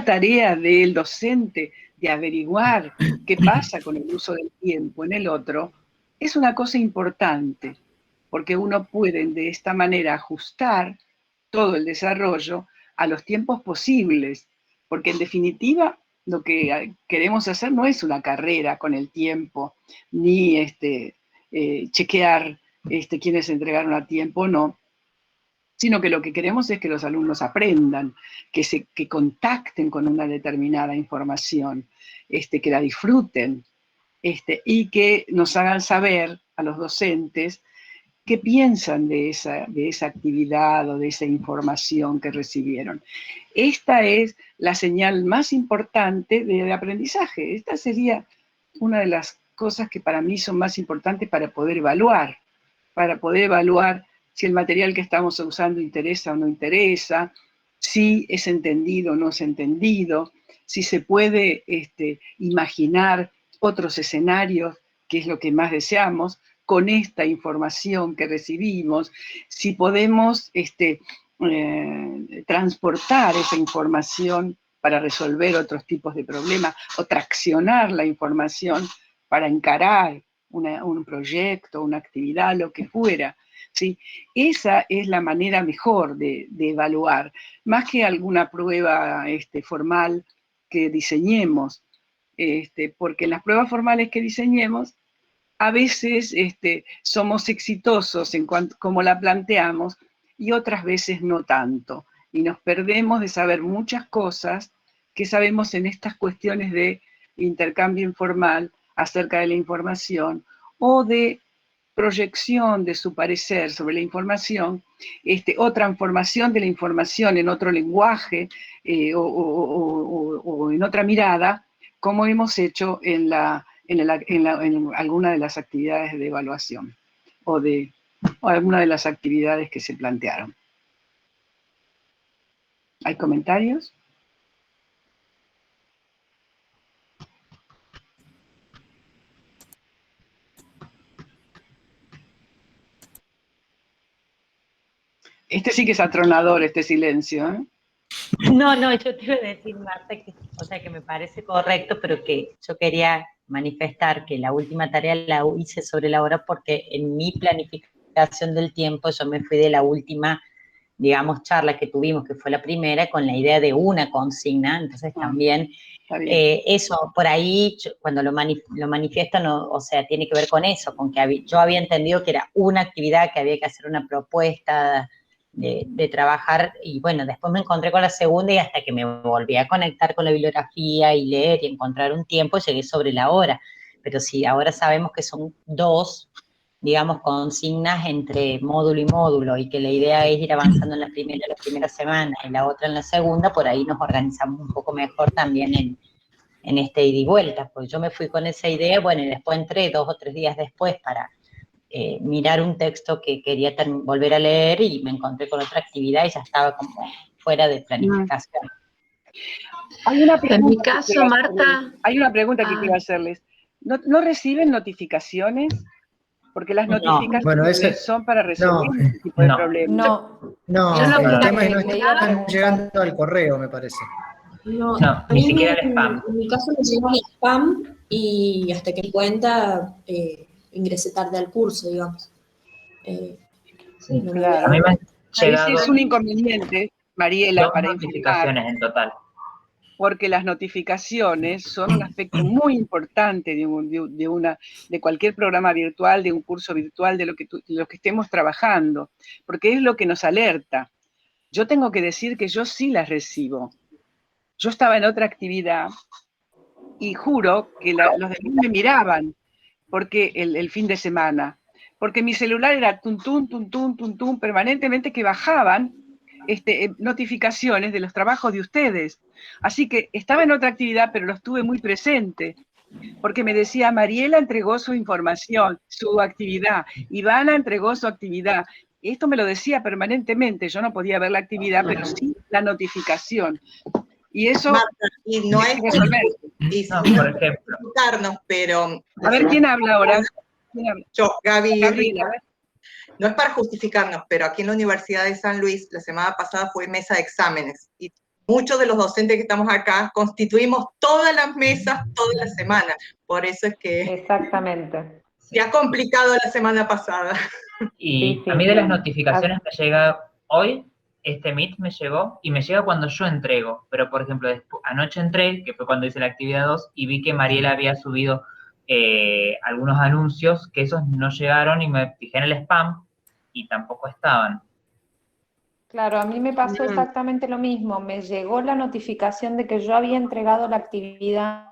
esta tarea del docente de averiguar qué pasa con el uso del tiempo en el otro es una cosa importante, porque uno puede de esta manera ajustar todo el desarrollo a los tiempos posibles, porque en definitiva lo que queremos hacer no es una carrera con el tiempo, ni chequear quiénes entregaron a tiempo o no, sino que lo que queremos es que los alumnos aprendan, que contacten con una determinada información, que la disfruten, y que nos hagan saber a los docentes qué piensan de esa actividad o de esa información que recibieron. Esta es la señal más importante del aprendizaje. Esta sería una de las cosas que para mí son más importantes para poder evaluar si el material que estamos usando interesa o no interesa, si es entendido o no es entendido, si se puede imaginar otros escenarios, que es lo que más deseamos, con esta información que recibimos, si podemos transportar esa información para resolver otros tipos de problemas o traccionar la información para encarar un proyecto, una actividad, lo que fuera. ¿Sí? Esa es la manera mejor de evaluar, más que alguna prueba formal que diseñemos, porque en las pruebas formales que diseñemos, a veces somos exitosos en cuanto como la planteamos y otras veces no tanto. Y nos perdemos de saber muchas cosas que sabemos en estas cuestiones de intercambio informal acerca de la información o de proyección de su parecer sobre la información, o transformación de la información en otro lenguaje o en otra mirada, como hemos hecho en alguna de las actividades de evaluación o alguna de las actividades que se plantearon. ¿Hay comentarios? Este sí que es atronador, este silencio, ¿eh? No, yo te iba a decir, Marta, que me parece correcto, pero que yo quería manifestar que la última tarea la hice sobre la hora porque en mi planificación del tiempo yo me fui de la última, digamos, charla que tuvimos, que fue la primera, con la idea de una consigna, entonces también eso, por ahí, cuando lo manifiesto, no, o sea, tiene que ver con eso, con que yo había entendido que era una actividad, que había que hacer una propuesta de trabajar, y bueno, después me encontré con la segunda y hasta que me volví a conectar con la bibliografía y leer y encontrar un tiempo, llegué sobre la hora. Pero sí, ahora sabemos que son dos, digamos, consignas entre módulo y módulo, y que la idea es ir avanzando en la primera semana y la otra en la segunda, por ahí nos organizamos un poco mejor también en este ida y vuelta, pues yo me fui con esa idea, bueno, y después entré 2 o 3 días después para mirar un texto que quería volver a leer y me encontré con otra actividad y ya estaba como fuera de planificación. Hay una pregunta en mi caso, Marta... Hay una pregunta que quiero hacerles. ¿No reciben notificaciones? Porque las notificaciones son para resolver este tipo de problemas. El tema es que no están llegando al correo, me parece. No, ni siquiera el spam. En mi caso me llegó el spam y hasta que mi cuenta ingresé tarde al curso, digamos. Sí, claro. A mí me han llegado... Ese es un inconveniente, Mariela, para notificaciones en total. Porque las notificaciones son un aspecto muy importante de cualquier programa virtual, de un curso virtual, de lo que estemos trabajando, porque es lo que nos alerta. Yo tengo que decir que yo sí las recibo. Yo estaba en otra actividad y juro que los demás me miraban porque el fin de semana, porque mi celular era tun, permanentemente que bajaban notificaciones de los trabajos de ustedes. Así que estaba en otra actividad, pero lo estuve muy presente, porque me decía, Mariela entregó su información, su actividad, Ivana entregó su actividad. Y esto me lo decía permanentemente, yo no podía ver la actividad, pero sí la notificación. Y eso... Marta, y no es resolver. por ejemplo. Pero... A ver, ¿quién habla ahora? Yo, Gabriela. No es para justificarnos, pero aquí en la Universidad de San Luis, la semana pasada fue mesa de exámenes y muchos de los docentes que estamos acá constituimos todas las mesas toda la semana. Por eso es que Exactamente. se ha complicado la semana pasada. Y Sí, sí. a mí de las notificaciones me llega hoy, este Meet me llegó, y me llega cuando yo entrego. Pero, por ejemplo, anoche entré, que fue cuando hice la actividad 2, y vi que Mariela había subido algunos anuncios, que esos no llegaron, y me fijé en el spam, y tampoco estaban. Claro, a mí me pasó exactamente lo mismo. Me llegó la notificación de que yo había entregado la actividad,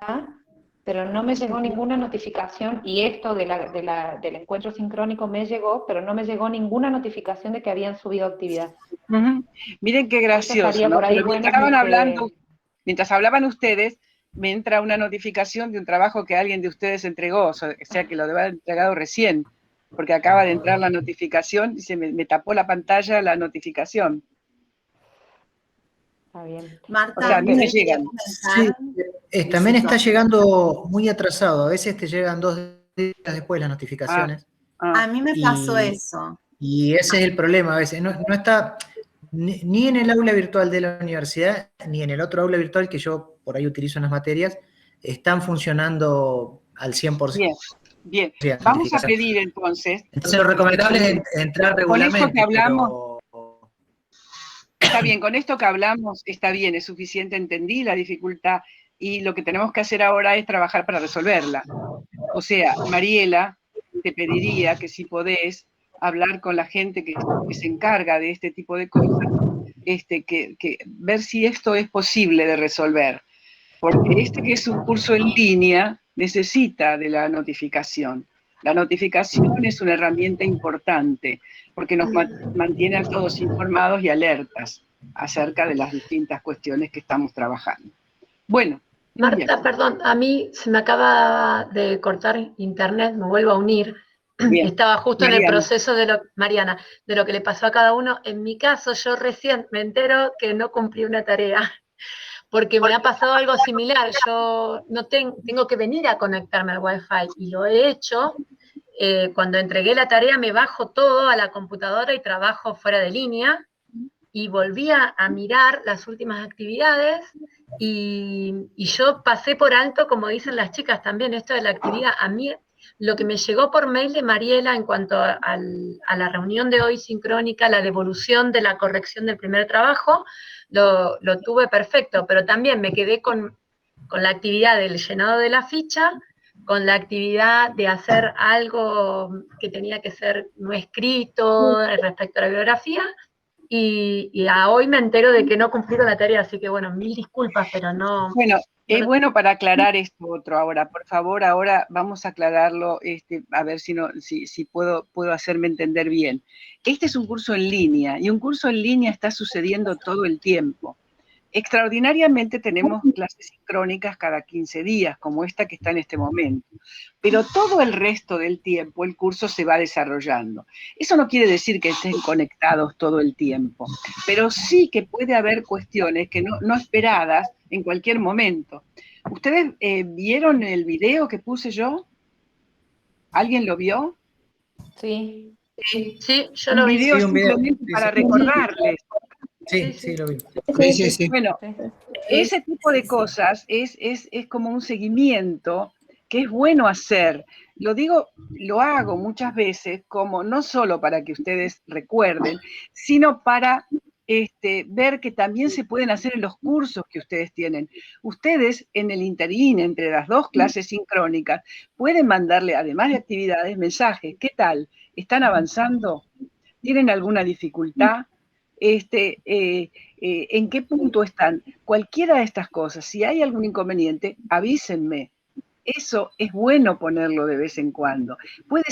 pero no me llegó ninguna notificación, y esto del encuentro sincrónico me llegó, pero no me llegó ninguna notificación de que habían subido actividad. Miren qué gracioso, ¿no? Por ahí, Pero bueno, mientras hablaban ustedes, me entra una notificación de un trabajo que alguien de ustedes entregó, o sea que lo debe haber entregado recién, porque acaba de entrar la notificación y se me tapó la pantalla la notificación. Está bien. Marta, O sea, a mí me llegan. Sí, también está llegando muy atrasado. A veces te llegan 2 días después las notificaciones. a mí me pasó eso. Y ese es el problema a veces. No está ni en el aula virtual de la universidad, ni en el otro aula virtual que yo por ahí utilizo en las materias, están funcionando al 100%. Bien. Vamos a pedir entonces. Entonces lo recomendable es entrar regularmente. Con esto que hablamos, está bien, con esto que hablamos está bien, es suficiente, entendí la dificultad, y lo que tenemos que hacer ahora es trabajar para resolverla. O sea, Mariela, te pediría que si podés hablar con la gente que se encarga de este tipo de cosas, que ver si esto es posible de resolver. Porque que es un curso en línea necesita de la notificación. La notificación es una herramienta importante porque nos mantiene a todos informados y alertas acerca de las distintas cuestiones que estamos trabajando. Bueno. Marta, perdón, a mí se me acaba de cortar internet, me vuelvo a unir. Bien. Estaba justo Mariana. En el proceso de lo que le pasó a cada uno. En mi caso, yo recién me entero que no cumplí una tarea, porque me ha pasado algo similar. Yo no tengo que venir a conectarme al Wi-Fi, y lo he hecho. Cuando entregué la tarea me bajo todo a la computadora y trabajo fuera de línea, y volví a mirar las últimas actividades, y yo pasé por alto, como dicen las chicas también, esto de la actividad. A mí lo que me llegó por mail de Mariela en cuanto a la reunión de hoy sincrónica, la devolución de la corrección del primer trabajo, lo tuve perfecto, pero también me quedé con la actividad del llenado de la ficha, con la actividad de hacer algo que tenía que ser no escrito respecto a la bibliografía, y a hoy me entero de que no cumplí con la tarea, así que bueno, mil disculpas, pero no... Bueno, es bueno para aclarar esto otro ahora, por favor, ahora vamos a aclararlo, a ver si puedo hacerme entender bien. Este es un curso en línea, y un curso en línea está sucediendo todo el tiempo. Extraordinariamente tenemos clases sincrónicas cada 15 días, como esta que está en este momento. Pero todo el resto del tiempo el curso se va desarrollando. Eso no quiere decir que estén conectados todo el tiempo, pero sí que puede haber cuestiones que no esperadas en cualquier momento. ¿Ustedes vieron el video que puse yo? ¿Alguien lo vio? Sí. Sí, yo lo vi. Un video simplemente para recordarles. Sí, lo vi. Sí. Bueno, ese tipo de cosas es como un seguimiento que es bueno hacer. Lo hago muchas veces como no solo para que ustedes recuerden, sino para ver que también se pueden hacer en los cursos que ustedes tienen. Ustedes en el interín, entre las dos clases sincrónicas, pueden mandarle, además de actividades, mensajes. ¿Qué tal? ¿Están avanzando? ¿Tienen alguna dificultad? ¿En qué punto están? Cualquiera de estas cosas, si hay algún inconveniente, avísenme. Eso es bueno ponerlo de vez en cuando. Puede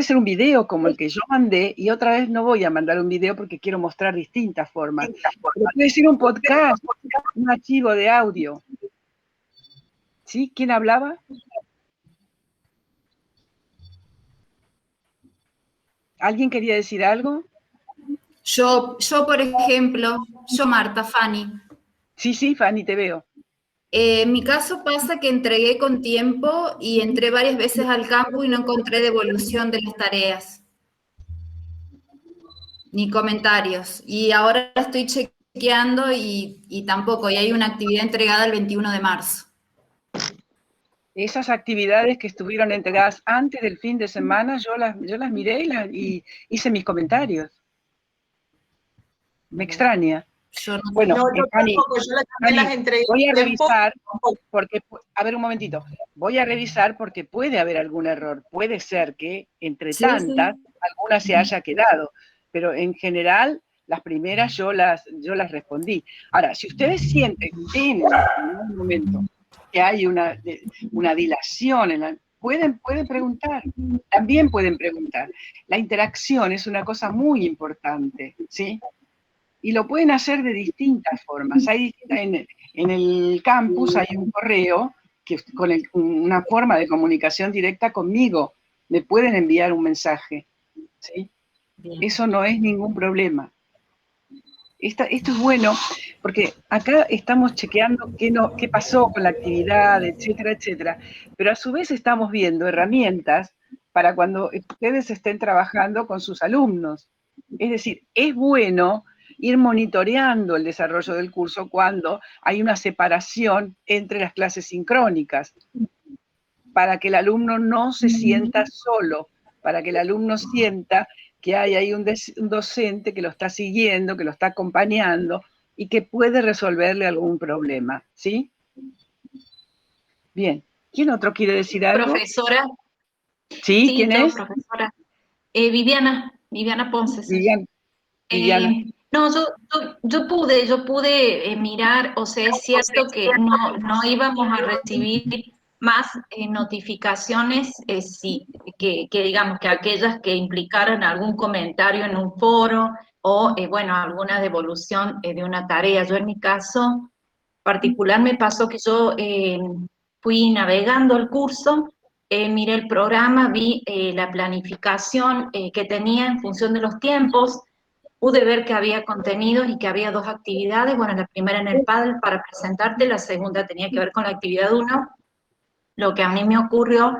ser un video como el que yo mandé, y otra vez no voy a mandar un video porque quiero mostrar distintas formas. Pero puede ser un podcast, un archivo de audio. ¿Sí? ¿Quién hablaba? ¿Alguien quería decir algo? Yo, por ejemplo, Marta, Fanny. Sí, Fanny, te veo. En mi caso pasa que entregué con tiempo y entré varias veces al campo y no encontré devolución de las tareas, ni comentarios. Y ahora estoy chequeando chequeando y tampoco, y hay una actividad entregada el 21 de marzo. Esas actividades que estuvieron entregadas antes del fin de semana, yo las miré y hice mis comentarios. Me extraña. Bueno, Fanny, voy a revisar, porque, a ver un momentito, voy a revisar porque puede haber algún error, puede ser que entre tantas, alguna se haya quedado, pero en general, las primeras yo las respondí. Ahora, si ustedes sienten en algún momento que hay una dilación, pueden preguntar, también pueden preguntar. La interacción es una cosa muy importante, ¿sí? Y lo pueden hacer de distintas formas. En el campus hay un correo con una forma de comunicación directa conmigo. Me pueden enviar un mensaje, ¿sí? Eso no es ningún problema. Esto es bueno, porque acá estamos chequeando qué pasó con la actividad, etcétera, etcétera, pero a su vez estamos viendo herramientas para cuando ustedes estén trabajando con sus alumnos. Es decir, es bueno ir monitoreando el desarrollo del curso cuando hay una separación entre las clases sincrónicas, para que el alumno no se sienta solo, para que el alumno sienta que hay ahí un docente que lo está siguiendo, que lo está acompañando y que puede resolverle algún problema, ¿sí? Bien. ¿Quién otro quiere decir algo? Profesora. ¿Sí? ¿Quién es? Profesora. Viviana Ponce. Viviana. No, yo pude mirar, o sea, es cierto que no íbamos a recibir más notificaciones, que digamos que aquellas que implicaran algún comentario en un foro o, bueno, alguna devolución de una tarea. Yo en mi caso particular me pasó que yo fui navegando el curso, miré el programa, vi la planificación que tenía en función de los tiempos, pude ver que había contenidos y que había 2 actividades. Bueno, la primera en el Padel para presentarte, la segunda tenía que ver con la actividad 1. Lo que a mí me ocurrió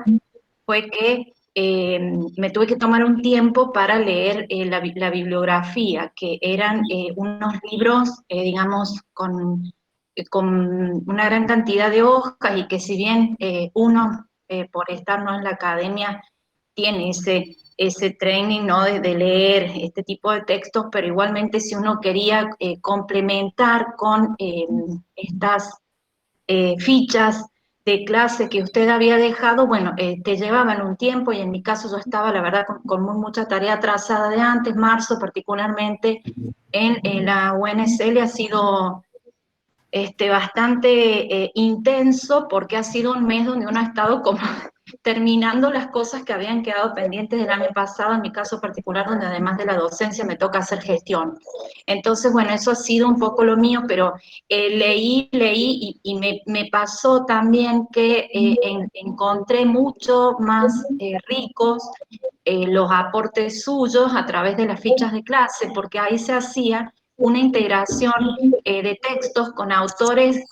fue que me tuve que tomar un tiempo para leer la bibliografía, que eran unos libros, digamos, con una gran cantidad de hojas, y que si bien uno, por estar no en la academia, tiene ese training, ¿no?, de leer este tipo de textos, pero igualmente si uno quería complementar con estas fichas de clase que usted había dejado, bueno, te llevaban un tiempo, y en mi caso yo estaba, la verdad, con mucha tarea atrasada de antes. Marzo particularmente en la UNSL ha sido bastante intenso, porque ha sido un mes donde uno ha estado como terminando las cosas que habían quedado pendientes del año pasado, en mi caso particular, donde además de la docencia me toca hacer gestión. Entonces, bueno, eso ha sido un poco lo mío, pero leí y me pasó también que encontré mucho más ricos los aportes suyos a través de las fichas de clase, porque ahí se hacía una integración de textos con autores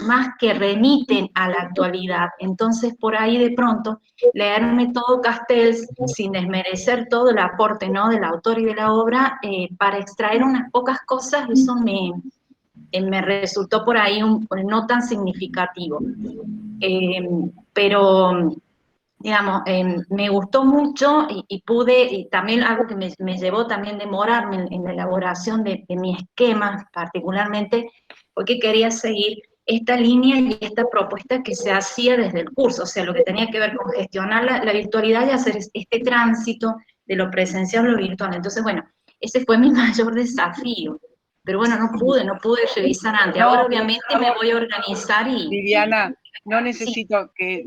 más que remiten a la actualidad. Entonces, por ahí de pronto, leerme todo Castells, sin desmerecer todo el aporte, ¿no?, del autor y de la obra, para extraer unas pocas cosas, eso me resultó por ahí no tan significativo. Pero digamos, me gustó mucho y pude, y también algo que me llevó también demorarme en la elaboración de mi esquema particularmente, porque quería seguir esta línea y esta propuesta que se hacía desde el curso, o sea, lo que tenía que ver con gestionar la virtualidad y hacer este tránsito de lo presencial a lo virtual. Entonces, bueno, ese fue mi mayor desafío. Pero bueno, no pude revisar antes. Ahora obviamente me voy a organizar y... Viviana, no necesito que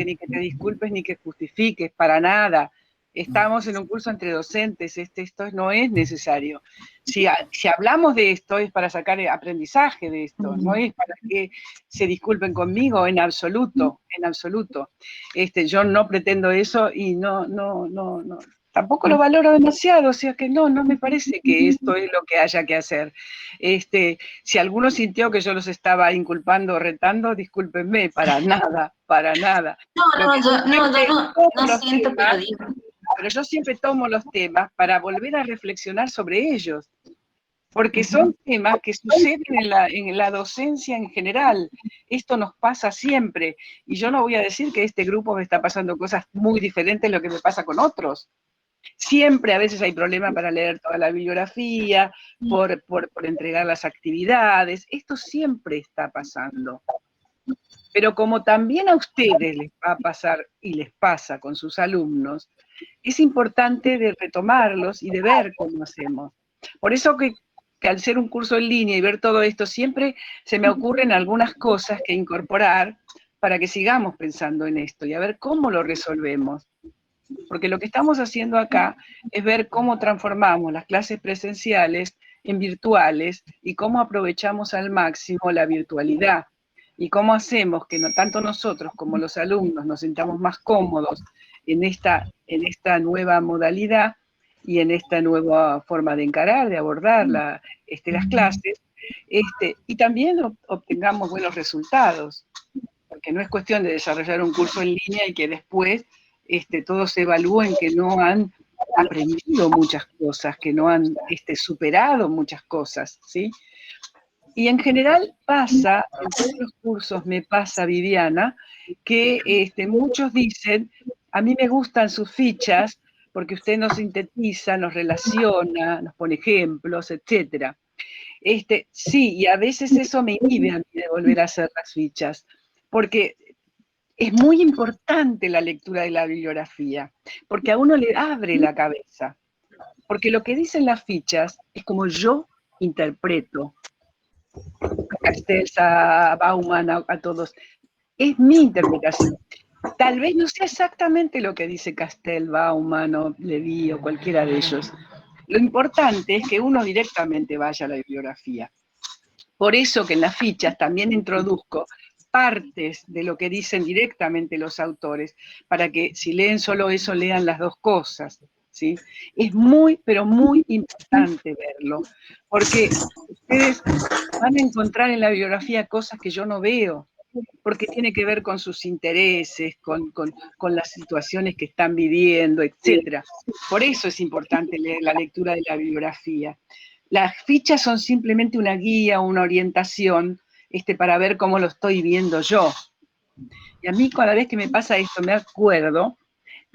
ni que te disculpes ni que justifiques, para nada. Estamos en un curso entre docentes, esto no es necesario. Si hablamos de esto es para sacar aprendizaje de esto, no es para que se disculpen conmigo, en absoluto, en absoluto. Yo no pretendo eso y no, tampoco lo valoro demasiado, o sea que no me parece que esto es lo que haya que hacer. Si alguno sintió que yo los estaba inculpando o retando, discúlpenme, para nada. No siento, pero digo. Pero yo siempre tomo los temas para volver a reflexionar sobre ellos. porque son temas que suceden en la docencia en general. Esto nos pasa siempre, y yo no voy a decir que este grupo me está pasando cosas muy diferentes de lo que me pasa con otros. Siempre a veces hay problemas para leer toda la bibliografía, por entregar las actividades, esto siempre está pasando. Pero como también a ustedes les va a pasar y les pasa con sus alumnos, es importante de retomarlos y de ver cómo hacemos. Por eso que al ser un curso en línea y ver todo esto, siempre se me ocurren algunas cosas que incorporar para que sigamos pensando en esto y a ver cómo lo resolvemos. Porque lo que estamos haciendo acá es ver cómo transformamos las clases presenciales en virtuales y cómo aprovechamos al máximo la virtualidad y cómo hacemos que tanto nosotros como los alumnos nos sintamos más cómodos en esta nueva modalidad y en esta nueva forma de encarar, de abordar las clases, y también obtengamos buenos resultados, porque no es cuestión de desarrollar un curso en línea y que después todos evalúen que no han aprendido muchas cosas, que no han superado muchas cosas, ¿sí? Y en general pasa, en todos los cursos me pasa, Viviana, que muchos dicen, a mí me gustan sus fichas porque usted nos sintetiza, nos relaciona, nos pone ejemplos, etc. Sí, y a veces eso me inhibe a mí de volver a hacer las fichas, porque es muy importante la lectura de la bibliografía, porque a uno le abre la cabeza, porque lo que dicen las fichas es como yo interpreto a Castells, a Bauman, a todos. Es mi interpretación. Tal vez no sea exactamente lo que dice Castells, Bauman o Levi o cualquiera de ellos. Lo importante es que uno directamente vaya a la bibliografía. Por eso que en las fichas también introduzco partes de lo que dicen directamente los autores, para que si leen solo eso, lean las dos cosas, ¿sí? Es muy, pero muy importante verlo, porque ustedes van a encontrar en la bibliografía cosas que yo no veo, porque tiene que ver con sus intereses, con las situaciones que están viviendo, etc. Por eso es importante leer la lectura de la bibliografía. Las fichas son simplemente una guía, una orientación, para ver cómo lo estoy viendo yo. Y a mí cada vez que me pasa esto me acuerdo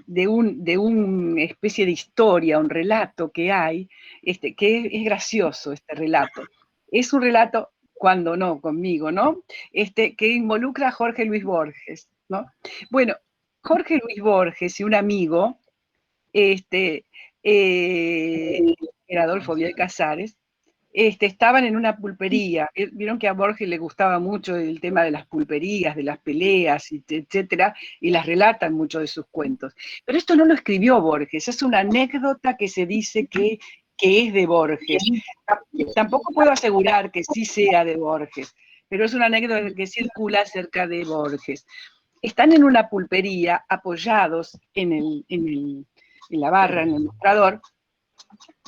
de una especie de historia, un relato que hay, que es gracioso este relato. Es un relato, cuando no, conmigo, ¿no? Que involucra a Jorge Luis Borges, ¿no? Bueno, Jorge Luis Borges y un amigo, era Adolfo Bioy Casares, estaban en una pulpería. Vieron que a Borges le gustaba mucho el tema de las pulperías, de las peleas, etcétera, y las relatan mucho de sus cuentos. Pero esto no lo escribió Borges, es una anécdota que se dice que es de Borges. Tampoco puedo asegurar que sí sea de Borges, pero es una anécdota que circula acerca de Borges. Están en una pulpería apoyados en la barra, en el mostrador,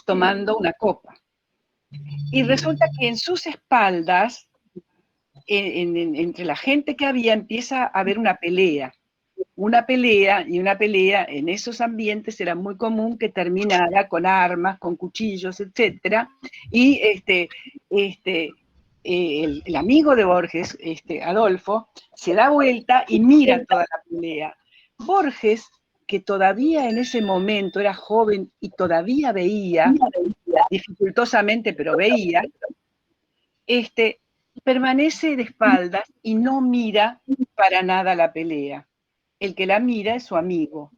tomando una copa. Y resulta que en sus espaldas, entre la gente que había, empieza a haber una pelea. Una pelea en esos ambientes era muy común que terminara con armas, con cuchillos, etc. Y el amigo de Borges, Adolfo, se da vuelta y mira toda la pelea. Borges, que todavía en ese momento era joven y todavía veía, dificultosamente, pero veía, permanece de espaldas y no mira para nada la pelea. El que la mira es su amigo.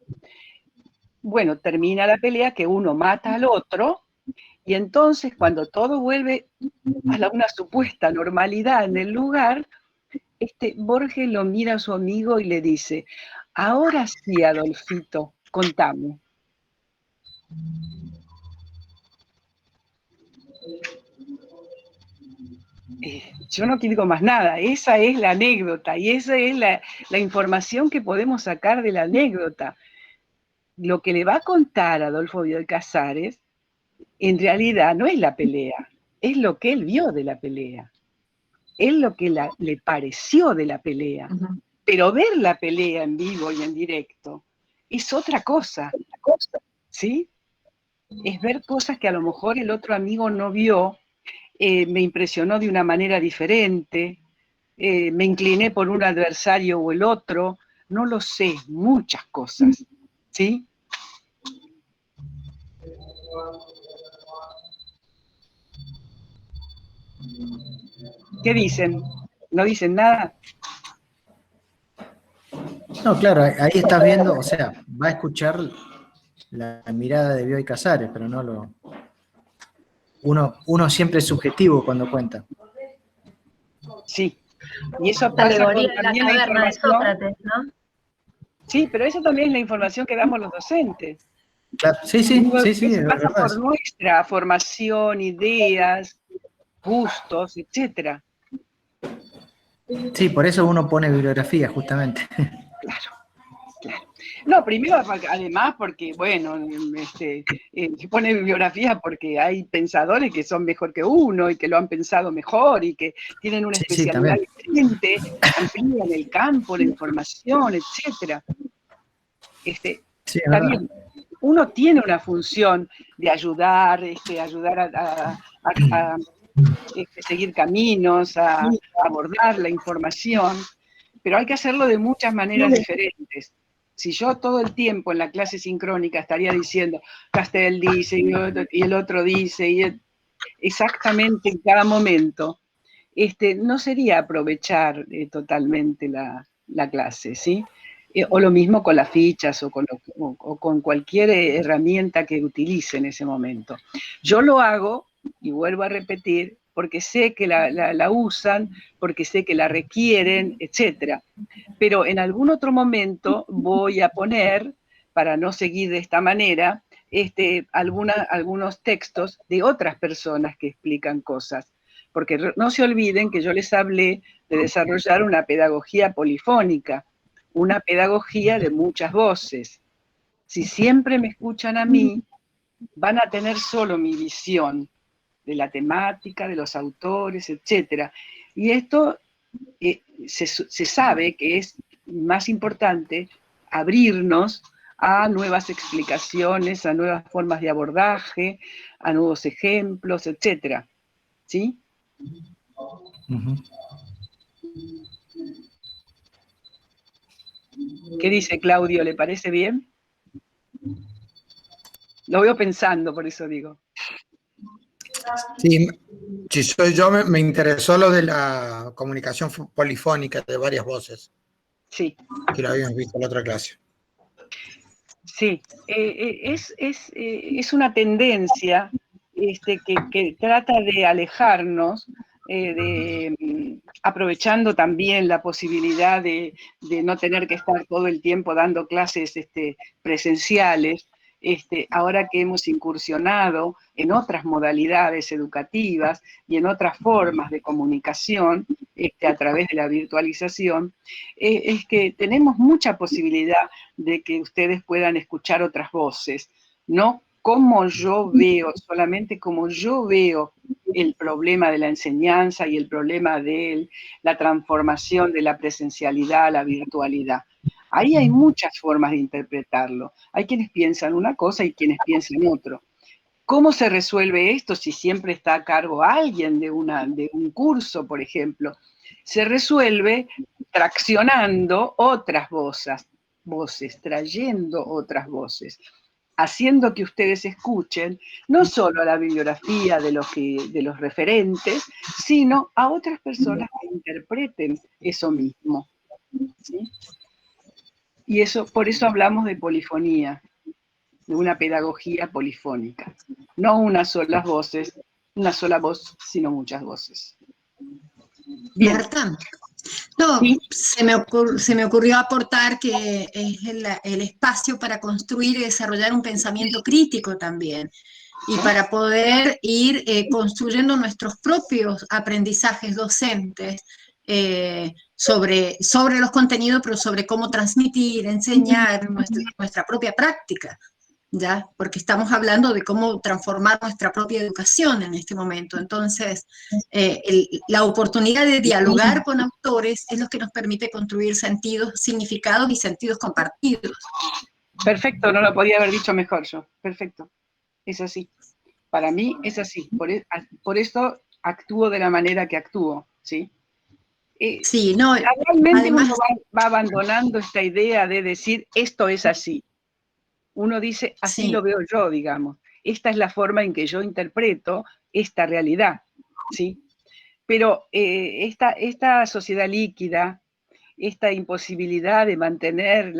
Bueno, termina la pelea, que uno mata al otro, y entonces cuando todo vuelve a una supuesta normalidad en el lugar, Borges lo mira a su amigo y le dice: ahora sí, Adolfito, contame. Yo no digo más nada, esa es la anécdota y esa es la información que podemos sacar de la anécdota. Lo que le va a contar Adolfo Bioy Casares, en realidad no es la pelea, es lo que él vio de la pelea, es lo que le pareció de la pelea. Pero ver la pelea en vivo y en directo es otra cosa, ¿sí? Es ver cosas que a lo mejor el otro amigo no vio, me impresionó de una manera diferente, me incliné por un adversario o el otro, no lo sé, muchas cosas, ¿sí? ¿Qué dicen? ¿No dicen nada? No, claro, ahí estás viendo, o sea, va a escuchar la mirada de Bioy Casares, pero no lo... Uno siempre es subjetivo cuando cuenta. Sí, y eso La pasa alegoría con de la también la caverna de información. Sócrates, ¿no? Sí, pero eso también es la información que damos los docentes. Claro, sí, Eso es pasa verdad. por nuestra formación, ideas, gustos, etcétera. Sí, por eso uno pone bibliografía, justamente. Claro, claro. No, primero, además, porque, bueno, se pone bibliografía porque hay pensadores que son mejor que uno y que lo han pensado mejor y que tienen una especialidad diferente, amplían el campo, la información, etcétera. Sí, Está bien. Uno tiene una función de ayudar, ayudar a seguir caminos, a abordar la información, pero hay que hacerlo de muchas maneras diferentes. Si yo todo el tiempo en la clase sincrónica estaría diciendo, Castel dice, y el otro dice, y exactamente en cada momento, no sería aprovechar totalmente la clase, ¿sí? O lo mismo con las fichas o con cualquier herramienta que utilice en ese momento. Yo lo hago, y vuelvo a repetir, porque sé que la usan, porque sé que la requieren, etc. Pero en algún otro momento voy a poner, para no seguir de esta manera, algunos textos de otras personas que explican cosas. Porque no se olviden que yo les hablé de desarrollar una pedagogía polifónica, una pedagogía de muchas voces. Si siempre me escuchan a mí, van a tener solo mi visión de la temática, de los autores, etc. Y esto se sabe que es más importante abrirnos a nuevas explicaciones, a nuevas formas de abordaje, a nuevos ejemplos, etc. ¿Sí? ¿Qué dice Claudio? ¿Le parece bien? Lo veo pensando, por eso digo. Sí, si soy yo, me interesó lo de la comunicación polifónica de varias voces. Sí. Que lo habíamos visto en la otra clase. Sí, es una tendencia que trata de alejarnos, aprovechando también la posibilidad de no tener que estar todo el tiempo dando clases presenciales, ahora que hemos incursionado en otras modalidades educativas y en otras formas de comunicación a través de la virtualización, es que tenemos mucha posibilidad de que ustedes puedan escuchar otras voces, no como yo veo, solamente como yo veo el problema de la enseñanza y el problema de la transformación de la presencialidad a la virtualidad. Ahí hay muchas formas de interpretarlo. Hay quienes piensan una cosa y quienes piensan otro. ¿Cómo se resuelve esto si siempre está a cargo alguien de un curso, por ejemplo? Se resuelve traccionando otras voces, trayendo otras voces, haciendo que ustedes escuchen no solo la bibliografía de los referentes, sino a otras personas que interpreten eso mismo, ¿sí? Y por eso hablamos de polifonía, de una pedagogía polifónica. No una sola voz, sino muchas voces. Bien. Marta, no, ¿sí? se me ocurrió aportar que es el espacio para construir y desarrollar un pensamiento crítico también, y para poder ir construyendo nuestros propios aprendizajes docentes sobre los contenidos, pero sobre cómo transmitir, enseñar nuestra propia práctica. ¿Ya? Porque estamos hablando de cómo transformar nuestra propia educación en este momento. Entonces, la oportunidad de dialogar con autores es lo que nos permite construir sentidos, significados y sentidos compartidos. Perfecto, no lo podía haber dicho mejor yo. Perfecto, es así. Para mí es así. Por eso actúo de la manera que actúo, ¿sí? Sí, no, realmente además, uno va abandonando esta idea de decir, esto es así. Uno dice, así sí. lo veo yo, digamos. Esta es la forma en que yo interpreto esta realidad, ¿sí? Pero esta sociedad líquida, esta imposibilidad de mantener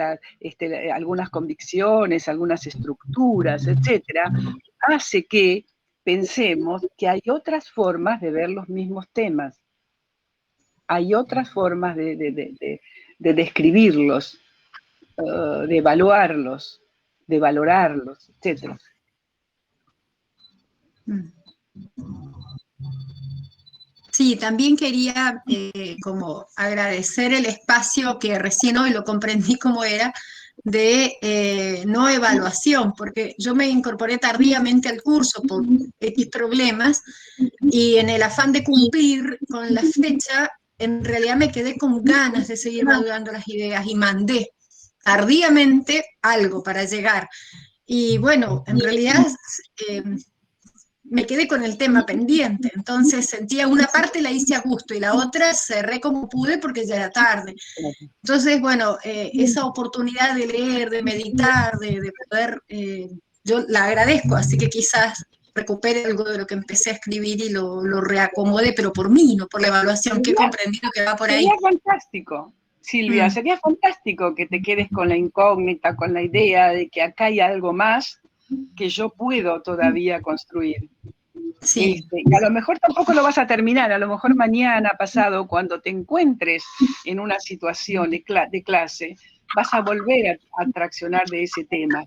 algunas convicciones, algunas estructuras, etcétera, hace que pensemos que hay otras formas de ver los mismos temas. Hay otras formas de describirlos, de evaluarlos, de valorarlos, etc. Sí, también quería como agradecer el espacio que recién hoy lo comprendí cómo era, de no evaluación, porque yo me incorporé tardíamente al curso por X problemas y en el afán de cumplir con la fecha, en realidad me quedé con ganas de seguir madurando las ideas y mandé tardíamente algo para llegar. Y bueno, en realidad me quedé con el tema pendiente, entonces sentía una parte la hice a gusto y la otra cerré como pude porque ya era tarde. Entonces, bueno, esa oportunidad de leer, de meditar, de poder, yo la agradezco, así que quizás recupere algo de lo que empecé a escribir y lo reacomode, pero por mí, no por la evaluación, que he comprendido que va por ahí. Sería fantástico, Silvia, sería fantástico que te quedes con la incógnita, con la idea de que acá hay algo más que yo puedo todavía construir. Sí. Y a lo mejor tampoco lo vas a terminar, a lo mejor mañana, pasado, cuando te encuentres en una situación de clase, vas a volver a traccionar de ese tema.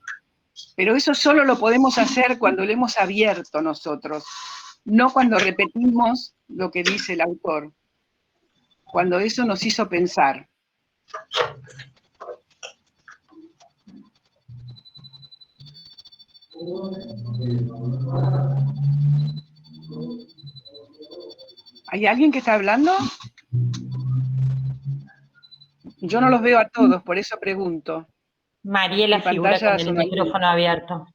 Pero eso solo lo podemos hacer cuando lo hemos abierto nosotros, no cuando repetimos lo que dice el autor, cuando eso nos hizo pensar. ¿Hay alguien que está hablando? Yo no los veo a todos, por eso pregunto. Mariela figura con el micrófono abierto.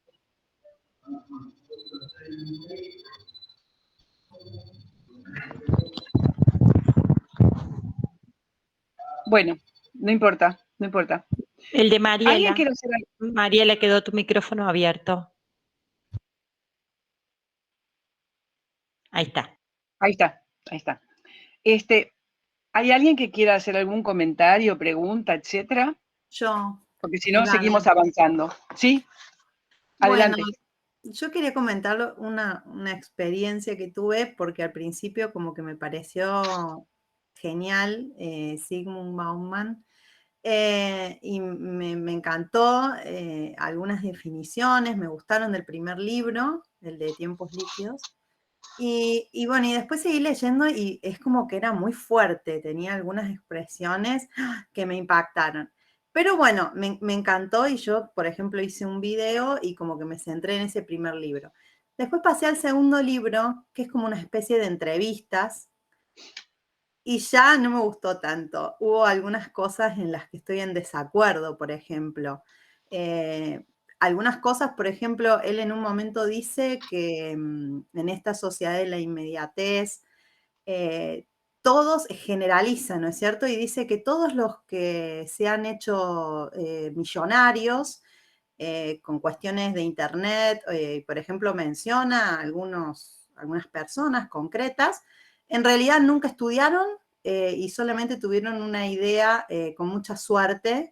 Bueno, no importa, no importa. El de Mariela. ¿Alguien hacer algo? Mariela, quedó tu micrófono abierto. Ahí está. Ahí está, ahí está. ¿Hay alguien que quiera hacer algún comentario, pregunta, etcétera? Yo. Porque si no, seguimos avanzando. ¿Sí? Adelante. Bueno, yo quería comentar una experiencia que tuve, porque al principio como que me pareció genial Zygmunt Bauman, y me encantó algunas definiciones, me gustaron del primer libro, el de Tiempos Líquidos. Y bueno, y después seguí leyendo y es como que era muy fuerte, tenía algunas expresiones que me impactaron. Pero bueno, me encantó y yo, por ejemplo, hice un video y como que me centré en ese primer libro. Después pasé al segundo libro, que es como una especie de entrevistas, y ya no me gustó tanto. Hubo algunas cosas en las que estoy en desacuerdo, por ejemplo. Algunas cosas, por ejemplo, él en un momento dice que en esta sociedad de la inmediatez, todos generalizan, ¿no es cierto? Y dice que todos los que se han hecho millonarios con cuestiones de internet, por ejemplo, menciona algunas personas concretas, en realidad nunca estudiaron y solamente tuvieron una idea con mucha suerte.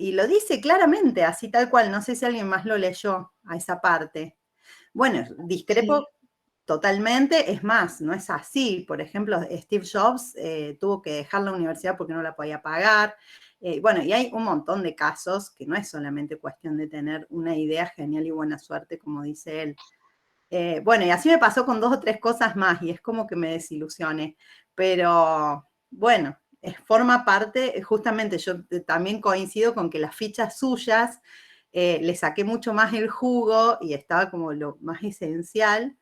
Y lo dice claramente, así tal cual. No sé si alguien más lo leyó a esa parte. Bueno, discrepo totalmente. Es más, no es así. Por ejemplo, Steve Jobs tuvo que dejar la universidad porque no la podía pagar. Bueno, y hay un montón de casos que no es solamente cuestión de tener una idea genial y buena suerte, como dice él. Bueno, y así me pasó con 2 o 3 cosas más, y es como que me desilusioné. Pero, bueno, forma parte, justamente yo también coincido con que las fichas suyas le saqué mucho más el jugo y estaba como lo más esencial.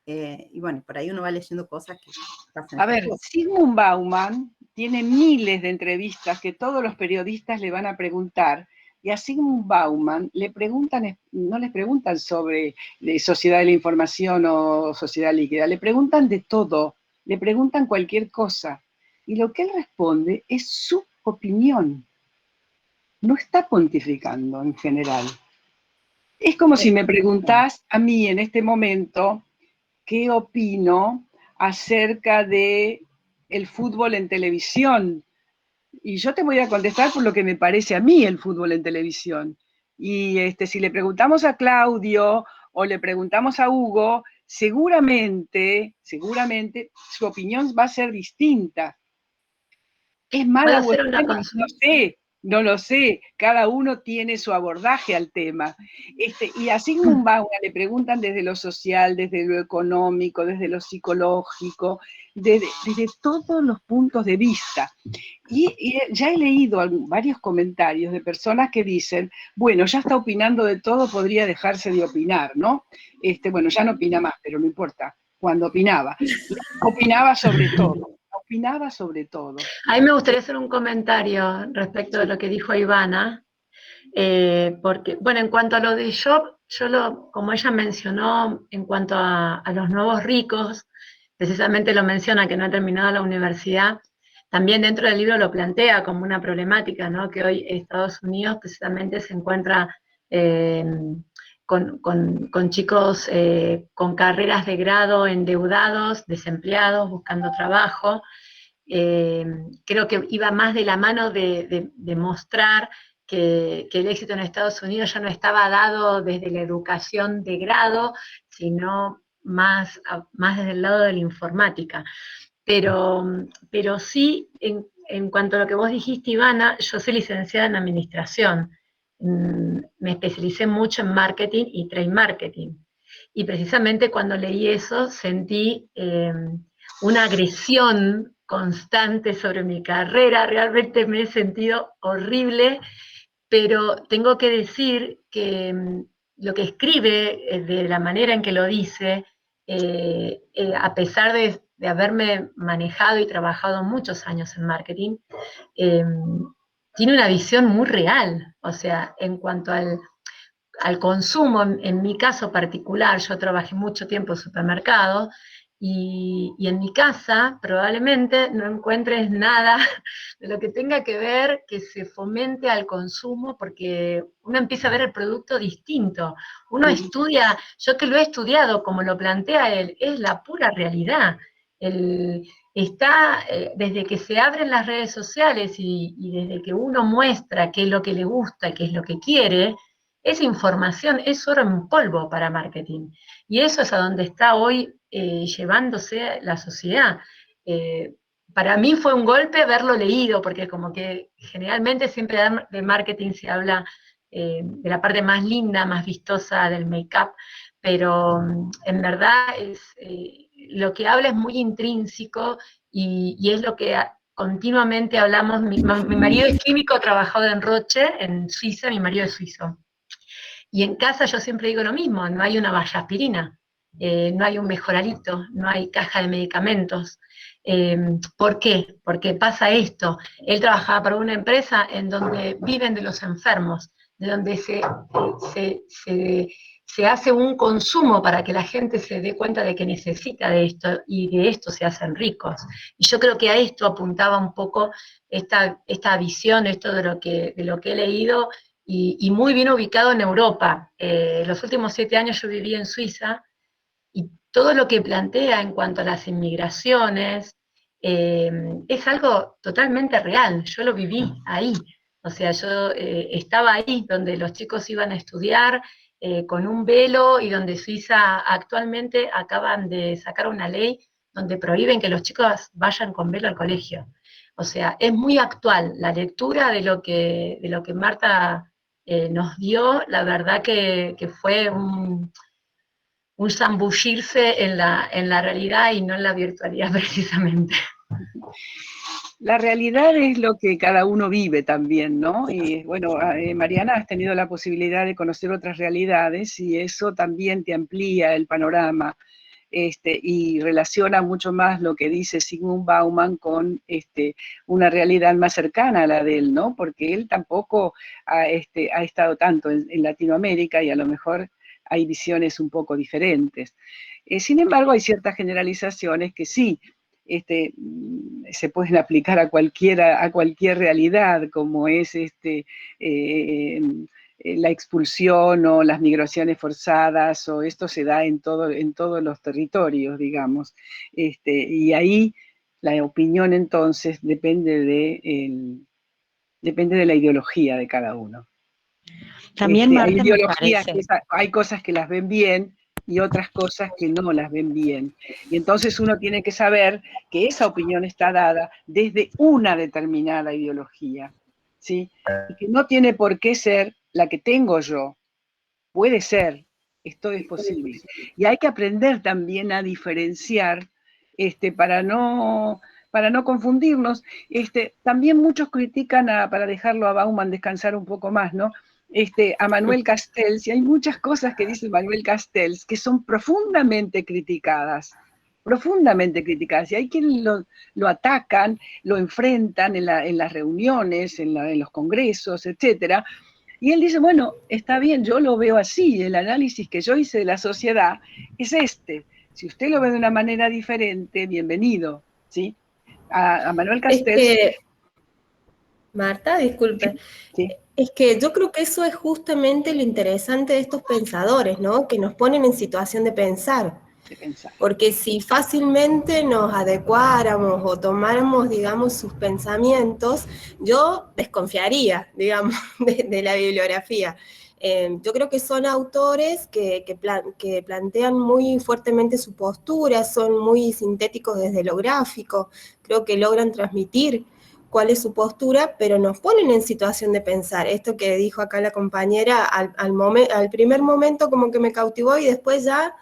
Y bueno, por ahí uno va leyendo cosas que pasan. A ver, Zygmunt Bauman tiene miles de entrevistas que todos los periodistas le van a preguntar y a Zygmunt Bauman le preguntan, no les preguntan sobre sociedad de la información o sociedad líquida, le preguntan de todo, le preguntan cualquier cosa. Y lo que él responde es su opinión. No está pontificando en general. Es como si me preguntás a mí en este momento qué opino acerca de el fútbol en televisión. Y yo te voy a contestar por lo que me parece a mí el fútbol en televisión. Y si le preguntamos a Claudio o le preguntamos a Hugo, seguramente su opinión va a ser distinta. ¿Es mala o es buena? No lo sé, cada uno tiene su abordaje al tema. Y a Zygmunt Bauman le preguntan desde lo social, desde lo económico, desde lo psicológico, desde todos los puntos de vista. Y ya he leído varios comentarios de personas que dicen, bueno, ya está opinando de todo, podría dejarse de opinar, ¿no? Bueno, ya no opina más, pero no importa, cuando opinaba sobre todo. Opinaba sobre todo. A mí me gustaría hacer un comentario respecto de lo que dijo Ivana, porque, bueno, en cuanto a lo de Job, como ella mencionó, en cuanto a los nuevos ricos, precisamente lo menciona que no ha terminado la universidad, también dentro del libro lo plantea como una problemática, ¿no? Que hoy Estados Unidos precisamente se encuentra con chicos con carreras de grado endeudados, desempleados, buscando trabajo. Creo que iba más de la mano de mostrar que el éxito en Estados Unidos ya no estaba dado desde la educación de grado, sino más desde el lado de la informática. Pero sí, en cuanto a lo que vos dijiste, Ivana, yo soy licenciada en administración. Me especialicé mucho en marketing y trade marketing. Y precisamente cuando leí eso sentí una agresión constante sobre mi carrera, realmente me he sentido horrible, pero tengo que decir que lo que escribe, de la manera en que lo dice, a pesar de haberme manejado y trabajado muchos años en marketing, tiene una visión muy real. O sea, en cuanto al consumo, en mi caso particular, yo trabajé mucho tiempo en supermercados, y en mi casa probablemente no encuentres nada de lo que tenga que ver que se fomente al consumo, porque uno empieza a ver el producto distinto. Uno estudia, yo que lo he estudiado como lo plantea él, es la pura realidad. Desde que se abren las redes sociales y desde que uno muestra qué es lo que le gusta, qué es lo que quiere, esa información es oro en polvo para marketing. Y eso es a donde está hoy llevándose la sociedad. Para mí fue un golpe haberlo leído, porque como que generalmente siempre de marketing se habla de la parte más linda, más vistosa del make-up, pero en verdad lo que habla es muy intrínseco y es lo que continuamente hablamos. Mi marido es químico, ha trabajado en Roche, en Suiza, mi marido es suizo. Y en casa yo siempre digo lo mismo, no hay una valla aspirina, no hay un mejoralito, no hay caja de medicamentos. ¿Por qué? Porque pasa esto. Él trabajaba para una empresa en donde viven de los enfermos, de donde se hace un consumo para que la gente se dé cuenta de que necesita de esto, y de esto se hacen ricos. Y yo creo que a esto apuntaba un poco esta visión, esto de lo que he leído, y muy bien ubicado en Europa. Los últimos 7 años yo viví en Suiza, y todo lo que plantea en cuanto a las inmigraciones es algo totalmente real. Yo lo viví ahí. O sea, yo estaba ahí donde los chicos iban a estudiar con un velo, y donde Suiza actualmente acaban de sacar una ley donde prohíben que los chicos vayan con velo al colegio. O sea, es muy actual la lectura de lo que Marta nos dio. La verdad que fue un zambullirse en la realidad y no en la virtualidad precisamente. La realidad es lo que cada uno vive también, ¿no? Y bueno, Mariana, has tenido la posibilidad de conocer otras realidades y eso también te amplía el panorama. y relaciona mucho más lo que dice Zygmunt Bauman con una realidad más cercana a la de él, ¿no? Porque él tampoco ha estado tanto en Latinoamérica y a lo mejor hay visiones un poco diferentes. Sin embargo, hay ciertas generalizaciones que sí se pueden aplicar a cualquier realidad, como es la expulsión o las migraciones forzadas, o esto se da en todos los territorios, digamos. Y ahí la opinión entonces depende de la ideología de cada uno. También, Marta, hay me ideologías parece. hay cosas que las ven bien y otras cosas que no las ven bien. Y entonces uno tiene que saber que esa opinión está dada desde una determinada ideología, ¿sí? Y que no tiene por qué ser la que tengo yo. Puede ser, esto es posible. Y hay que aprender también a diferenciar para no confundirnos. También muchos critican, para dejarlo a Bauman descansar un poco más, ¿no? A Manuel Castells, y hay muchas cosas que dice Manuel Castells que son profundamente criticadas, y hay quienes lo atacan, lo enfrentan en las reuniones, en los congresos, etcétera, y él dice, bueno, está bien, yo lo veo así, el análisis que yo hice de la sociedad es si usted lo ve de una manera diferente, bienvenido, ¿sí? A Manuel Castells. Marta, disculpe. Sí. Es que yo creo que eso es justamente lo interesante de estos pensadores, ¿no? Que nos ponen en situación de pensar. Porque si fácilmente nos adecuáramos o tomáramos, digamos, sus pensamientos, yo desconfiaría, digamos, de la bibliografía. Yo creo que son autores que plantean muy fuertemente su postura, son muy sintéticos desde lo gráfico, creo que logran transmitir cuál es su postura, pero nos ponen en situación de pensar. Esto que dijo acá la compañera, al primer momento como que me cautivó y después ya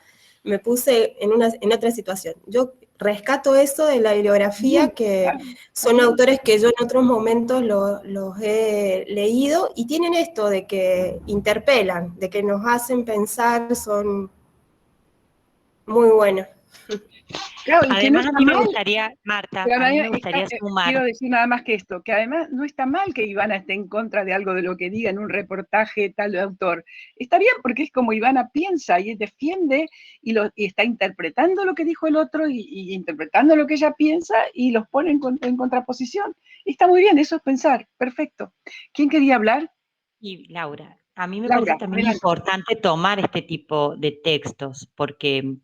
me puse en otra situación. Yo rescato eso de la bibliografía, que son autores que yo en otros momentos los he leído, y tienen esto de que interpelan, de que nos hacen pensar, son muy buenos. Claro, y además, que no a mí me gustaría, Marta, claro, a mí me gustaría sumar. Quiero decir nada más que esto, que además no está mal que Ivana esté en contra de algo de lo que diga en un reportaje tal autor. Está bien, porque es como Ivana piensa y defiende y está interpretando lo que dijo el otro y interpretando lo que ella piensa y los pone en contraposición. Y está muy bien, eso es pensar, perfecto. ¿Quién quería hablar? Y Laura, a mí me parece también importante tomar este tipo de textos, porque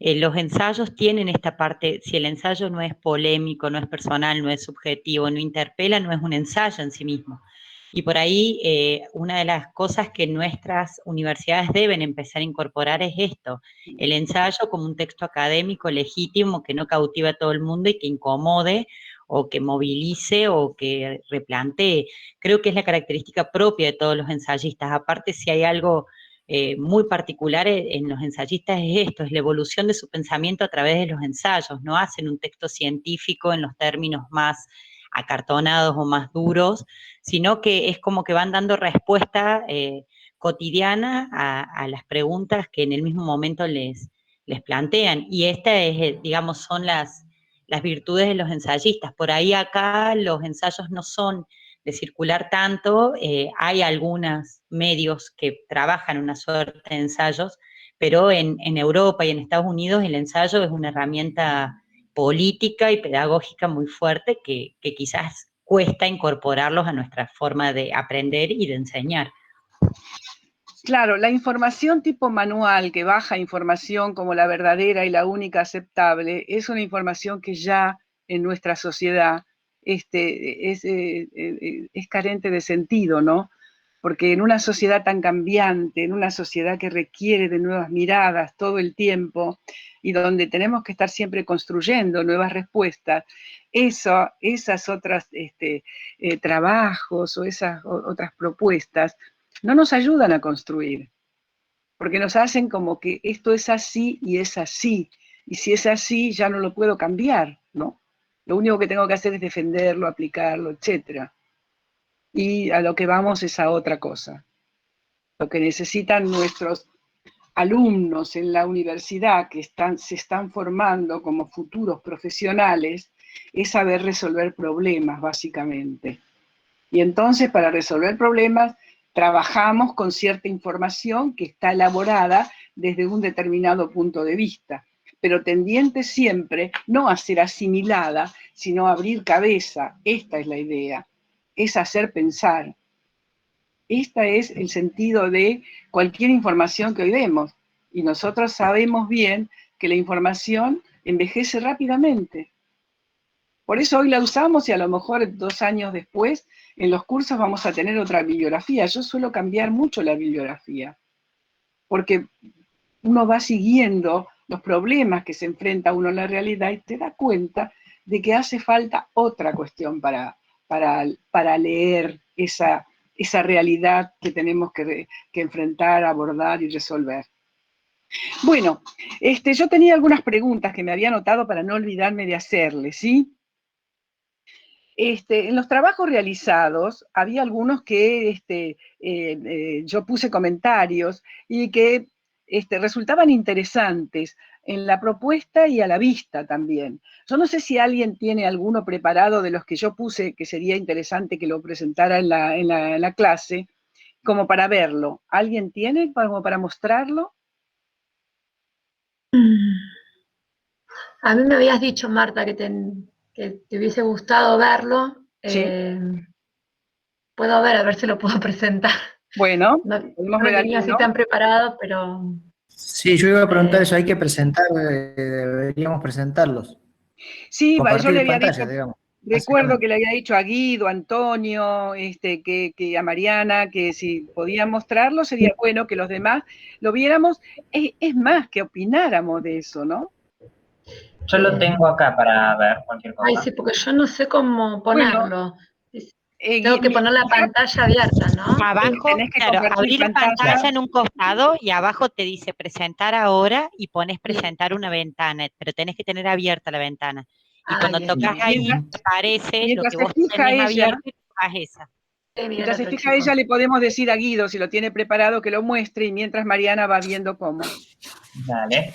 los ensayos tienen esta parte, si el ensayo no es polémico, no es personal, no es subjetivo, no interpela, no es un ensayo en sí mismo. Y por ahí una de las cosas que nuestras universidades deben empezar a incorporar es esto, el ensayo como un texto académico legítimo que no cautiva a todo el mundo y que incomode o que movilice o que replantee. Creo que es la característica propia de todos los ensayistas. Aparte, si hay algo muy particular en los ensayistas es esto, es la evolución de su pensamiento a través de los ensayos. No hacen un texto científico en los términos más acartonados o más duros, sino que es como que van dando respuesta cotidiana a las preguntas que en el mismo momento les plantean. Y esta es, digamos, son las virtudes de los ensayistas. Por ahí acá los ensayos no son de circular tanto, hay algunos medios que trabajan una suerte de ensayos, pero en Europa y en Estados Unidos el ensayo es una herramienta política y pedagógica muy fuerte que quizás cuesta incorporarlos a nuestra forma de aprender y de enseñar. Claro, la información tipo manual, que baja información como la verdadera y la única aceptable, es una información que ya en nuestra sociedad es carente de sentido, ¿no? Porque en una sociedad tan cambiante, en una sociedad que requiere de nuevas miradas todo el tiempo y donde tenemos que estar siempre construyendo nuevas respuestas, esas otras trabajos o esas otras propuestas no nos ayudan a construir, porque nos hacen como que esto es así y es así, y si es así ya no lo puedo cambiar, ¿no? Lo único que tengo que hacer es defenderlo, aplicarlo, etc. Y a lo que vamos es a otra cosa. Lo que necesitan nuestros alumnos en la universidad que se están formando como futuros profesionales es saber resolver problemas, básicamente. Y entonces, para resolver problemas, trabajamos con cierta información que está elaborada desde un determinado punto de vista, pero tendiente siempre no a ser asimilada, sino a abrir cabeza. Esta es la idea, es hacer pensar. Este es el sentido de cualquier información que hoy vemos. Y nosotros sabemos bien que la información envejece rápidamente. Por eso hoy la usamos y a lo mejor 2 años después en los cursos vamos a tener otra bibliografía. Yo suelo cambiar mucho la bibliografía, porque uno va siguiendo los problemas que se enfrenta uno en la realidad y te da cuenta de que hace falta otra cuestión para leer esa realidad que tenemos que enfrentar, abordar y resolver. Bueno, yo tenía algunas preguntas que me había anotado para no olvidarme de hacerles, ¿sí? En los trabajos realizados había algunos que yo puse comentarios y que resultaban interesantes en la propuesta y a la vista también. Yo no sé si alguien tiene alguno preparado de los que yo puse que sería interesante que lo presentara en la clase, como para verlo. ¿Alguien tiene como para mostrarlo? A mí me habías dicho, Marta, que te hubiese gustado verlo. Sí. Puedo ver, a ver si lo puedo presentar. Bueno, no lo tenía así tan preparado, pero... Sí, yo iba a preguntar eso, hay que presentar, deberíamos presentarlos. Sí, yo le había pantalla, dicho, digamos. recuerdo que le había dicho a Guido, a Antonio, que a Mariana, que si podían mostrarlo sería bueno que los demás lo viéramos. Es más, que opináramos de eso, ¿no? Yo lo tengo acá para ver cualquier cosa. Ay, sí, porque yo no sé cómo ponerlo. Tengo que poner la pantalla abierta, ¿no? Abajo, claro, abrir pantalla en un costado y abajo te dice presentar ahora y pones presentar una ventana, pero tenés que tener abierta la ventana. Y cuando tocas ahí, aparece lo que vos tenés abierto y tocas esa. Mientras se fija ella, le podemos decir a Guido, si lo tiene preparado, que lo muestre, y mientras Mariana va viendo cómo. Dale.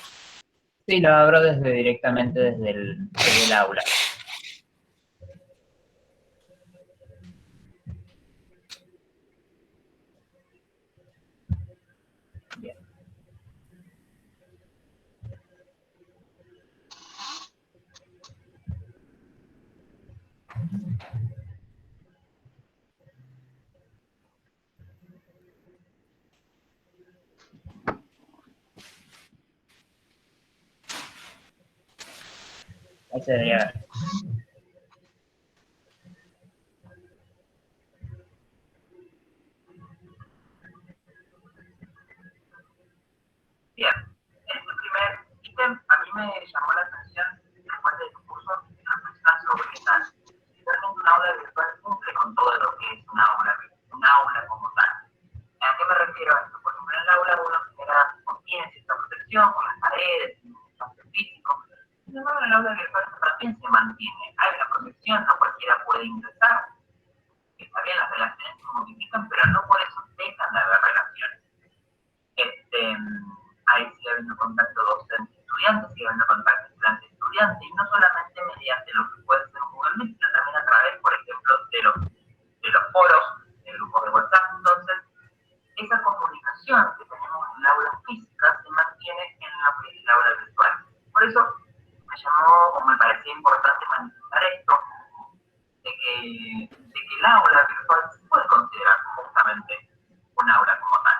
Sí, lo abro directamente desde el aula. Bien. Ahí se debería ver. Bien, este primer ítem a mí me llamó la atención después del curso de reflexión sobre qué tal. Si realmente un aula virtual cumple con todo lo que es un aula como tal. ¿A qué me refiero a esto? Por ejemplo, en el aula uno tiene cierta protección con las paredes, un espacio físico. Sin embargo, en el aula virtual también se mantiene. Hay una protección, no cualquiera puede ingresar. Está bien, las relaciones se modifican, pero no por eso dejan de haber relaciones. Ahí sigue habiendo contacto docente-estudiante, sigue habiendo contacto estudiante-estudiante, y no solamente mediante lo que puede ser un Google Meet, sino también a través, por ejemplo, de los foros, de grupos de WhatsApp. Entonces, esa comunicación que tenemos en el aula física se mantiene en lo que es el aula virtual. Por eso me parecía importante manifestar esto, de que el aula virtual se puede considerar justamente un aula como tal.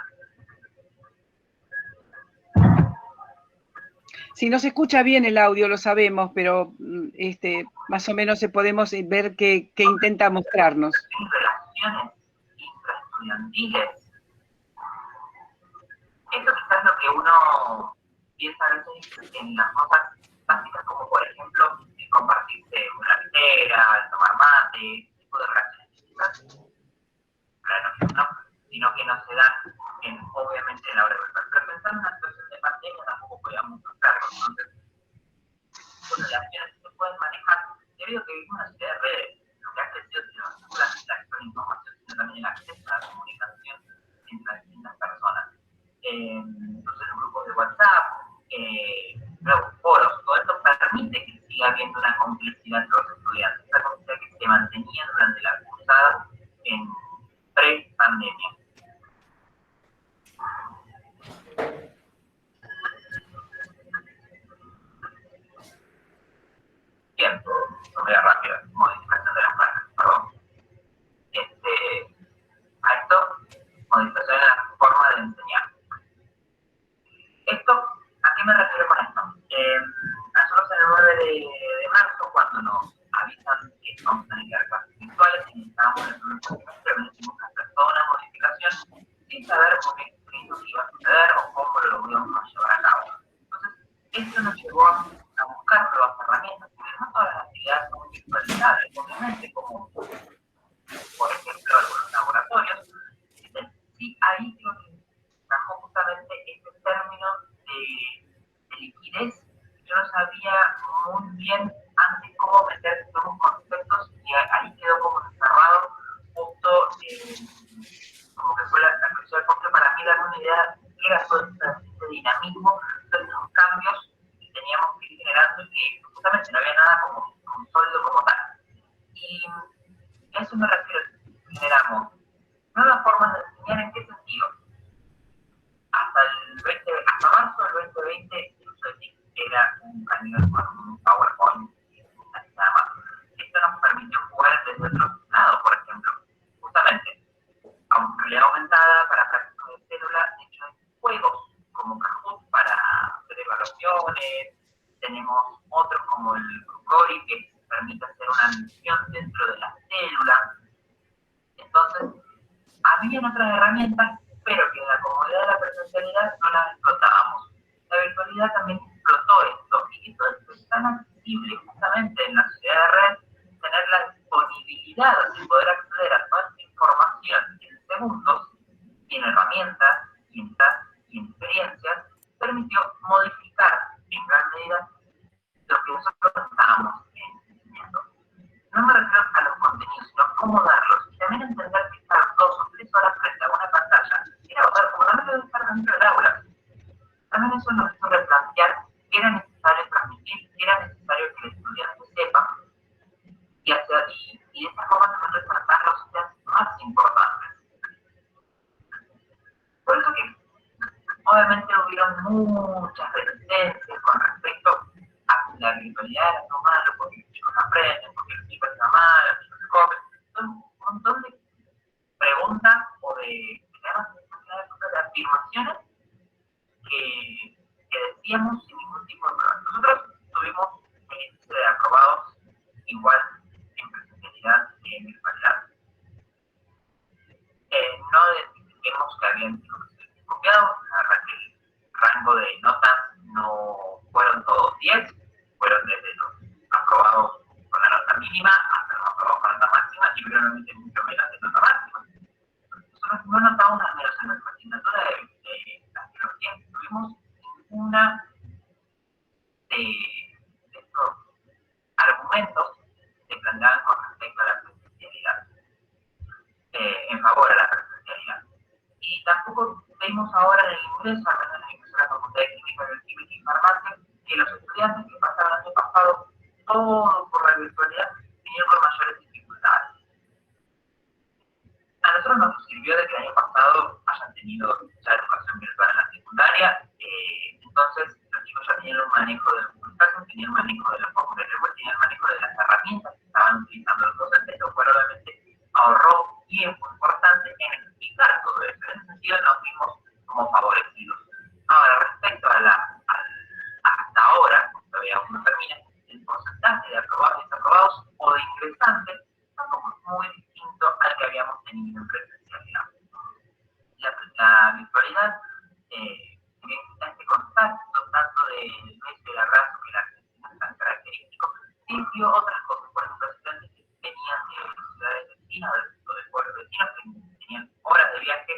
Si no se escucha bien el audio, lo sabemos, pero más o menos podemos ver qué intenta mostrarnos. En relaciones intraestudiantiles, esto quizás es lo que uno piensa a veces en las cosas básicas, como por ejemplo compartirse una litera, tomar mate, este tipo de relaciones físicas, no, sino que no se dan obviamente en la hora virtual. Pero pensando en una situación de pandemia tampoco podíamos buscarlo. Entonces, son relaciones que se pueden manejar debido a que vivimos una sociedad de redes. Lo que ha crecido no solo la interacción de información, sino también el acceso a la comunicación entre distintas personas. entonces grupos de WhatsApp, nuevos foros, todo esto permite que siga habiendo una complicidad entre los estudiantes, esa complicidad que se mantenía durante la cursada en pre-pandemia. Bien, voy a rápido, modificación de las marcas, perdón. A esto, modificación en la forma de enseñar. Esto, ¿a qué me refiero con esto? Nosotros en el 9 de marzo, cuando nos avisan que vamos a tener clases virtuales y necesitamos en el primer semestre, venimos a hacer toda una modificación sin saber por qué es lo que iba a suceder o cómo lo íbamos a llevar a cabo. Entonces, esto nos llevó a buscar nuevas herramientas, porque no todas las actividades son virtualizables, obviamente, como por ejemplo algunos laboratorios. Sí, ahí creo que trajo justamente este término de liquidez. Yo no sabía muy bien antes cómo meter nuevos conceptos y ahí quedó como encerrado justo como que fue la crucial, porque para mí dar una idea que era todo este dinamismo, todos estos cambios que teníamos que ir generando y que justamente no había nada como sólido como tal. Y a eso me refiero, generamos nuevas formas de enseñar. ¿En qué sentido? Hasta marzo del 2020 el uso de TIC era un canal con un PowerPoint y nada más. Esto nos permitió jugar desde otro lado, por ejemplo, justamente a una realidad aumentada para prácticos de célula, hecho en juegos como Kahoot para hacer evaluaciones. Tenemos otros como el Cori que permite hacer una misión dentro de la célula. Entonces, había otras herramientas, pero que en la comodidad de la presencialidad no las explotábamos. La virtualidad también explotó esto, y todo esto es tan accesible justamente en la sociedad de red, tener la disponibilidad de poder acceder a toda esta información en segundos, y en herramientas, y en experiencias, permitió modificar en gran medida lo que nosotros estábamos enseñando. No me refiero a los contenidos, sino cómo darlos, y también entender que estar 2 o 3 horas frente a una pantalla era otra, como también debe estar dentro del aula. También eso nos hizo replantear que era necesario transmitir, que era necesario que el estudiante sepa, y de esta forma también resaltar los ítems más importantes. Por eso que obviamente hubieron muchas resistencias con respecto a la virtualidad era no malo, porque los chicos aprenden, porque los chicos están mal, los chicos se comen. Son un montón de preguntas o de afirmaciones que decíamos sin ningún tipo de prueba. Nosotros tuvimos el índice de aprobados igual en presencialidad y en virtualidad. No identifiquemos que habían sido copiados, la verdad que el rango de notas no fueron todos 10, fueron desde los aprobados con la nota mínima hasta los aprobados con la nota máxima, y probablemente mucho menos de nota máxima. Nosotros no notamos al menos en nuestra asignatura de la biología, tuvimos ninguna de estos argumentos que planteaban con respecto a la presencialidad, en favor a la presencialidad. Y tampoco vimos ahora en el ingreso, al menos en el ingreso a la Facultad de Química, Bioquímica y Farmacia, que los estudiantes que pasaron el año pasado todo por la virtualidad vinieron con mayores dificultades. A nosotros nos sirvió de que el año pasado hayan tenido ya educación virtual en la secundaria, entonces los chicos ya tenían un manejo de la comunicación, tenían un manejo de los computadores, tenían el manejo de las herramientas que estaban utilizando los docentes, lo cual obviamente ahorró tiempo importante en explicar todo eso. En ese sentido nos vimos como favorecidos. Ahora, respecto a hasta ahora, todavía aún no termina, el porcentaje de aprobados y desaprobados o de ingresantes tampoco es muy distinto al que habíamos tenido en presencialidad. La virtualidad, está este contacto tanto del beso y el abrazo que la Argentina es tan característico, sí dio otras cosas, por ejemplo, estudiantes que venían de ciudades vecinas o de pueblos vecinos que tenían horas de viaje,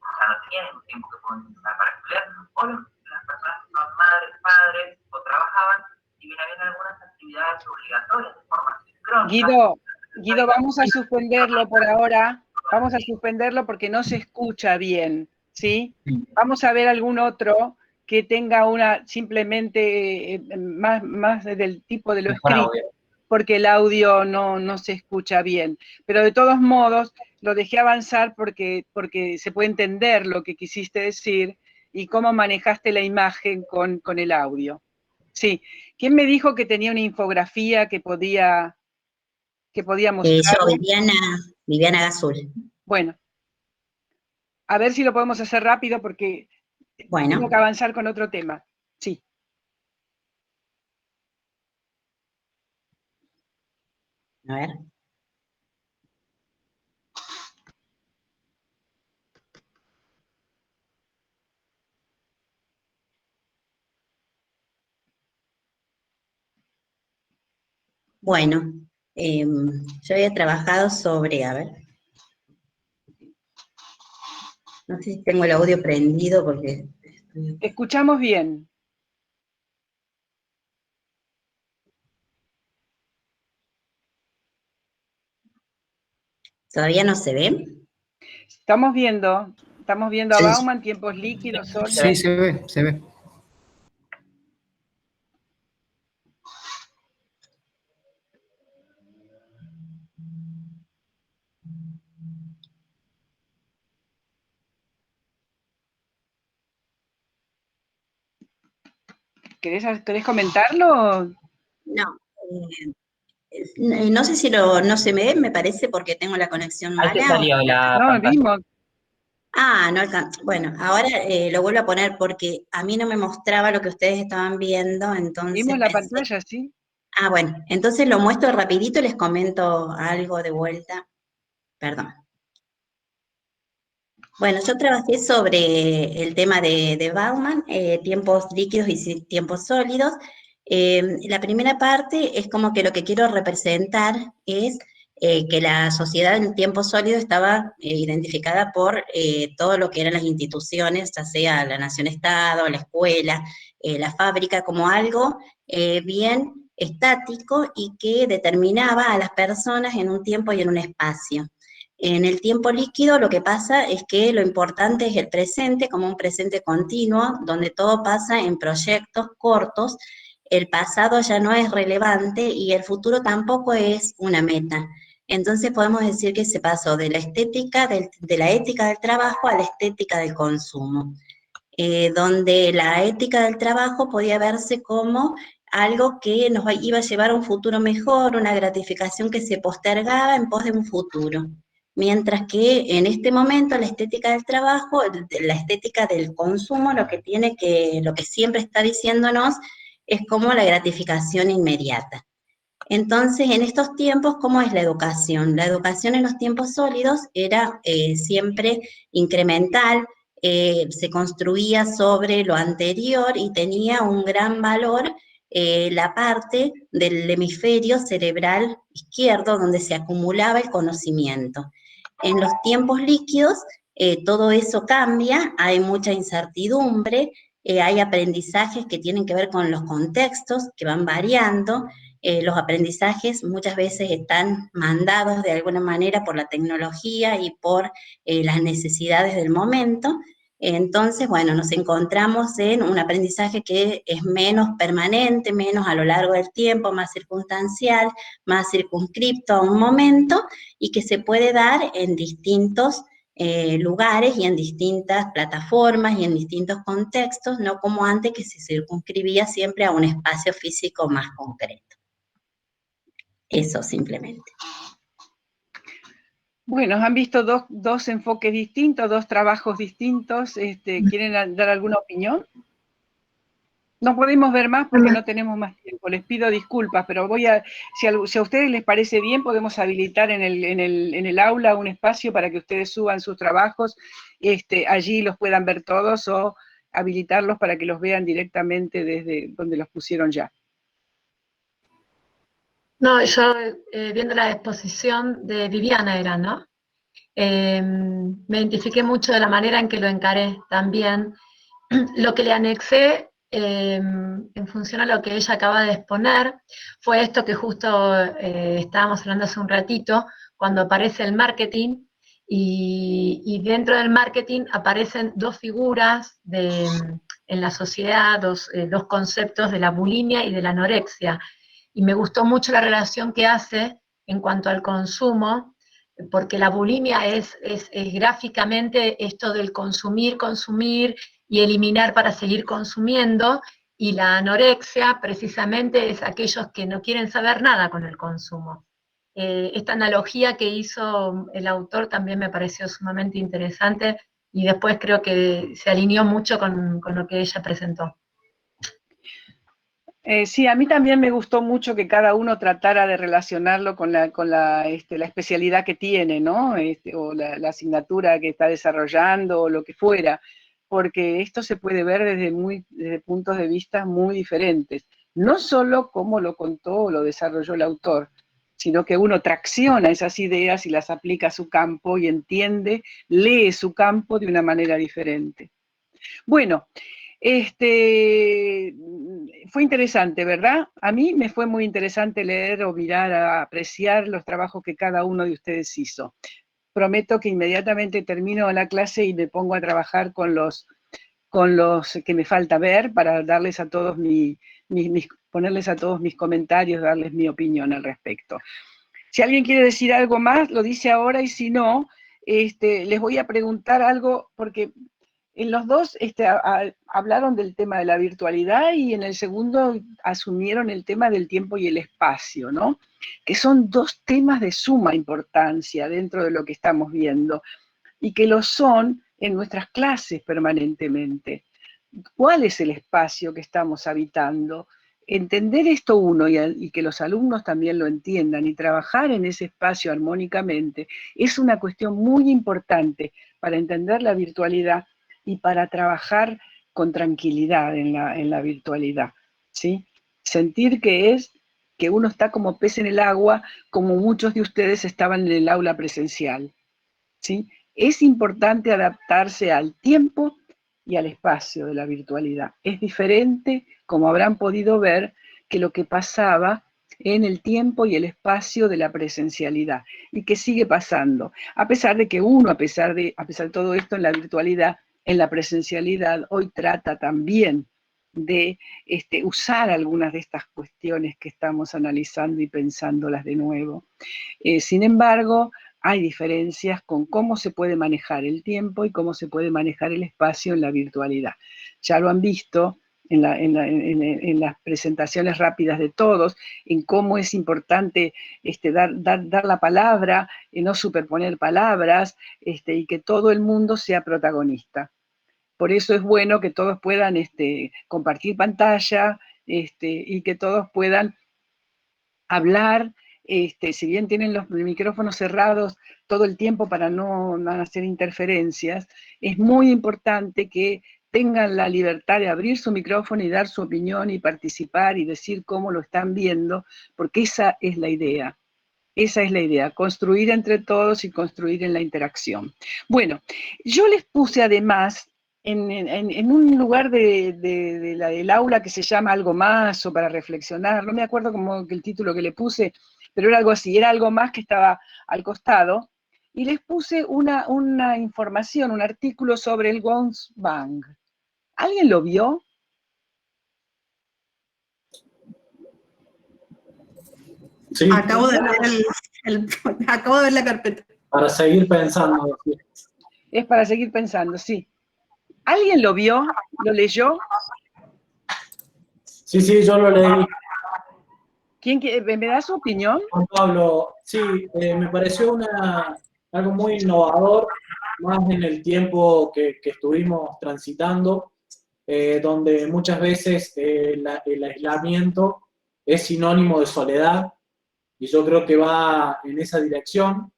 o sea, no tenían el tiempo que pueden utilizar para estudiar, o las personas que son madres, padres o trabajaban, y bien habían algunas actividades obligatorias de forma sincrónica. Guido, vamos a suspenderlo por ahora. Vamos a suspenderlo porque no se escucha bien. ¿sí? Vamos a ver algún otro que tenga una simplemente más del tipo de lo escrito, porque el audio no se escucha bien. Pero de todos modos, lo dejé avanzar porque se puede entender lo que quisiste decir y cómo manejaste la imagen con el audio. Sí. ¿Quién me dijo que tenía una infografía que podía mostrar? Yo, Viviana Gazul. Bueno. A ver si lo podemos hacer rápido porque tengo que avanzar con otro tema. Sí. A ver. Bueno, yo había trabajado sobre, a ver. No sé si tengo el audio prendido porque... Escuchamos bien. ¿Todavía no se ve? Estamos viendo a Bauman, tiempos líquidos, sólidos. Sí, se ve, se ve. ¿Querés comentarlo? No. No sé si no se me ve, me parece, porque tengo la conexión mala. Ahí te salió la pantalla. Vimos. Ah, no alcanza. Bueno, ahora lo vuelvo a poner porque a mí no me mostraba lo que ustedes estaban viendo, entonces... Vimos la pantalla, sí. Ah, bueno, entonces lo muestro rapidito y les comento algo de vuelta. Perdón. Bueno, yo trabajé sobre el tema de Bauman, tiempos líquidos y tiempos sólidos. La primera parte es como que lo que quiero representar es que la sociedad en tiempos sólidos estaba identificada por todo lo que eran las instituciones, ya sea la nación-estado, la escuela, la fábrica, como algo bien estático y que determinaba a las personas en un tiempo y en un espacio. En el tiempo líquido lo que pasa es que lo importante es el presente, como un presente continuo, donde todo pasa en proyectos cortos, el pasado ya no es relevante y el futuro tampoco es una meta. Entonces podemos decir que se pasó de la estética, de la ética del trabajo a la estética del consumo, donde la ética del trabajo podía verse como algo que nos iba a llevar a un futuro mejor, una gratificación que se postergaba en pos de un futuro. Mientras que en este momento la estética del trabajo, la estética del consumo, lo que siempre está diciéndonos es como la gratificación inmediata. Entonces, en estos tiempos, ¿cómo es la educación? La educación en los tiempos sólidos era siempre incremental, se construía sobre lo anterior y tenía un gran valor la parte del hemisferio cerebral izquierdo donde se acumulaba el conocimiento. En los tiempos líquidos todo eso cambia, hay mucha incertidumbre, hay aprendizajes que tienen que ver con los contextos que van variando, los aprendizajes muchas veces están mandados de alguna manera por la tecnología y por las necesidades del momento. Entonces, bueno, nos encontramos en un aprendizaje que es menos permanente, menos a lo largo del tiempo, más circunstancial, más circunscripto a un momento y que se puede dar en distintos lugares y en distintas plataformas y en distintos contextos, no como antes que se circunscribía siempre a un espacio físico más concreto. Eso simplemente. Bueno, han visto dos enfoques distintos, dos trabajos distintos. ¿Quieren dar alguna opinión? No podemos ver más porque no tenemos más tiempo. Les pido disculpas, pero si a ustedes les parece bien, podemos habilitar en el aula un espacio para que ustedes suban sus trabajos, allí los puedan ver todos o habilitarlos para que los vean directamente desde donde los pusieron ya. No, yo viendo la exposición de Viviana era, ¿no? Me identifiqué mucho de la manera en que lo encaré también. Lo que le anexé en función a lo que ella acaba de exponer fue esto que justo estábamos hablando hace un ratito, cuando aparece el marketing Y dentro del marketing aparecen dos figuras en la sociedad, dos conceptos de la bulimia y de la anorexia. Y me gustó mucho la relación que hace en cuanto al consumo, porque la bulimia es gráficamente esto del consumir y eliminar para seguir consumiendo, y la anorexia precisamente es aquellos que no quieren saber nada con el consumo. Esta analogía que hizo el autor también me pareció sumamente interesante, y después creo que se alineó mucho con lo que ella presentó. Sí, a mí también me gustó mucho que cada uno tratara de relacionarlo con la especialidad que tiene, ¿no? O la asignatura que está desarrollando, o lo que fuera, porque esto se puede ver desde puntos de vista muy diferentes. No solo cómo lo contó o lo desarrolló el autor, sino que uno tracciona esas ideas y las aplica a su campo y entiende, lee su campo de una manera diferente. Bueno, fue interesante, ¿verdad? A mí me fue muy interesante leer o mirar, apreciar los trabajos que cada uno de ustedes hizo. Prometo que inmediatamente termino la clase y me pongo a trabajar con los que me falta ver para darles a todos ponerles a todos mis comentarios, darles mi opinión al respecto. Si alguien quiere decir algo más, lo dice ahora, y si no, les voy a preguntar algo, porque en los dos hablaron del tema de la virtualidad, y en el segundo asumieron el tema del tiempo y el espacio, ¿no? Que son dos temas de suma importancia dentro de lo que estamos viendo, y que lo son en nuestras clases permanentemente. ¿Cuál es el espacio que estamos habitando? Entender esto uno, y que los alumnos también lo entiendan, y trabajar en ese espacio armónicamente, es una cuestión muy importante para entender la virtualidad y para trabajar con tranquilidad en la virtualidad, ¿sí? Sentir que uno está como pez en el agua, como muchos de ustedes estaban en el aula presencial, ¿sí? Es importante adaptarse al tiempo y al espacio de la virtualidad. Es diferente, como habrán podido ver, que lo que pasaba en el tiempo y el espacio de la presencialidad, y que sigue pasando, a pesar de que uno, a pesar de todo esto en la virtualidad, en la presencialidad, hoy trata también de usar algunas de estas cuestiones que estamos analizando y pensándolas de nuevo. Sin embargo, hay diferencias con cómo se puede manejar el tiempo y cómo se puede manejar el espacio en la virtualidad. Ya lo han visto en las presentaciones rápidas de todos, en cómo es importante dar la palabra, no superponer palabras, y que todo el mundo sea protagonista. Por eso es bueno que todos puedan compartir pantalla, y que todos puedan hablar, si bien tienen los micrófonos cerrados todo el tiempo para no hacer interferencias, es muy importante que tengan la libertad de abrir su micrófono y dar su opinión y participar y decir cómo lo están viendo, porque esa es la idea. Esa es la idea, construir entre todos y construir en la interacción. Bueno, yo les puse además en un lugar del aula que se llama Algo Más, o para reflexionar, no me acuerdo como que el título que le puse, pero era algo así, era algo más que estaba al costado, y les puse una información, un artículo sobre el Gong Bang. ¿Alguien lo vio? Sí. Acabo de ver la carpeta. Para seguir pensando. Es para seguir pensando, sí. ¿Alguien lo vio? ¿Lo leyó? Sí, yo lo leí. ¿Me da su opinión? Juan Pablo, sí, me pareció algo muy innovador, más en el tiempo que estuvimos transitando, donde muchas veces el aislamiento es sinónimo de soledad, y yo creo que va en esa dirección.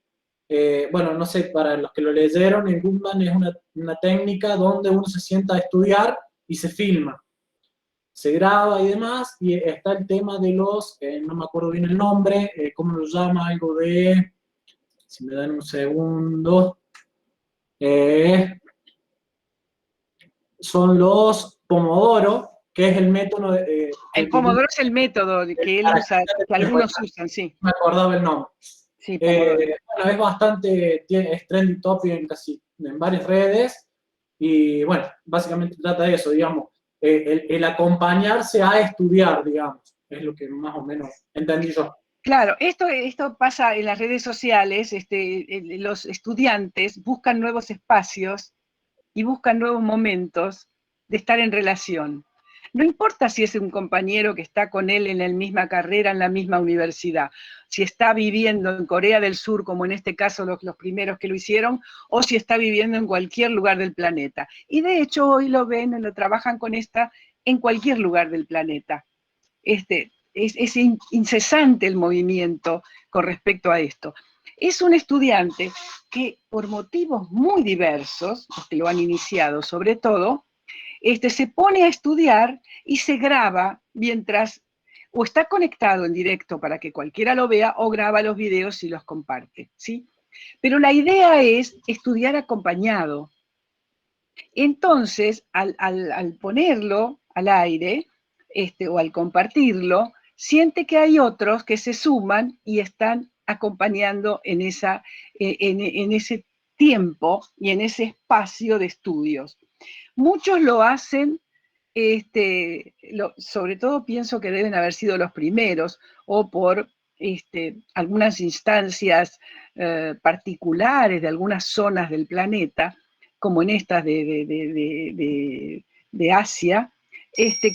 Bueno, no sé, para los que lo leyeron, el Goodman es una técnica donde uno se sienta a estudiar y se filma, se graba y demás, y está el tema de los, no me acuerdo bien el nombre, ¿cómo lo llama? Algo de, si me dan un segundo, son los Pomodoro, que es el método... el Pomodoro es el método que él usa, que algunos usan, sí. Me acordaba el nombre. Sí, bueno, es bastante, es trending topic en varias redes, y bueno, básicamente trata de eso, digamos, el acompañarse a estudiar, digamos, es lo que más o menos entendí yo. Claro, esto pasa en las redes sociales, los estudiantes buscan nuevos espacios y buscan nuevos momentos de estar en relación. No importa si es un compañero que está con él en la misma carrera, en la misma universidad, si está viviendo en Corea del Sur, como en este caso los primeros que lo hicieron, o si está viviendo en cualquier lugar del planeta. Y de hecho hoy lo ven, lo trabajan con esta en cualquier lugar del planeta. Es incesante el movimiento con respecto a esto. Es un estudiante que por motivos muy diversos, los que lo han iniciado sobre todo, se pone a estudiar y se graba mientras o está conectado en directo para que cualquiera lo vea o graba los videos y los comparte, ¿sí? Pero la idea es estudiar acompañado. Entonces, al ponerlo al aire, o al compartirlo, siente que hay otros que se suman y están acompañando en ese tiempo y en ese espacio de estudios. Muchos lo hacen, sobre todo pienso que deben haber sido los primeros, o por algunas instancias particulares de algunas zonas del planeta, como en estas de Asia,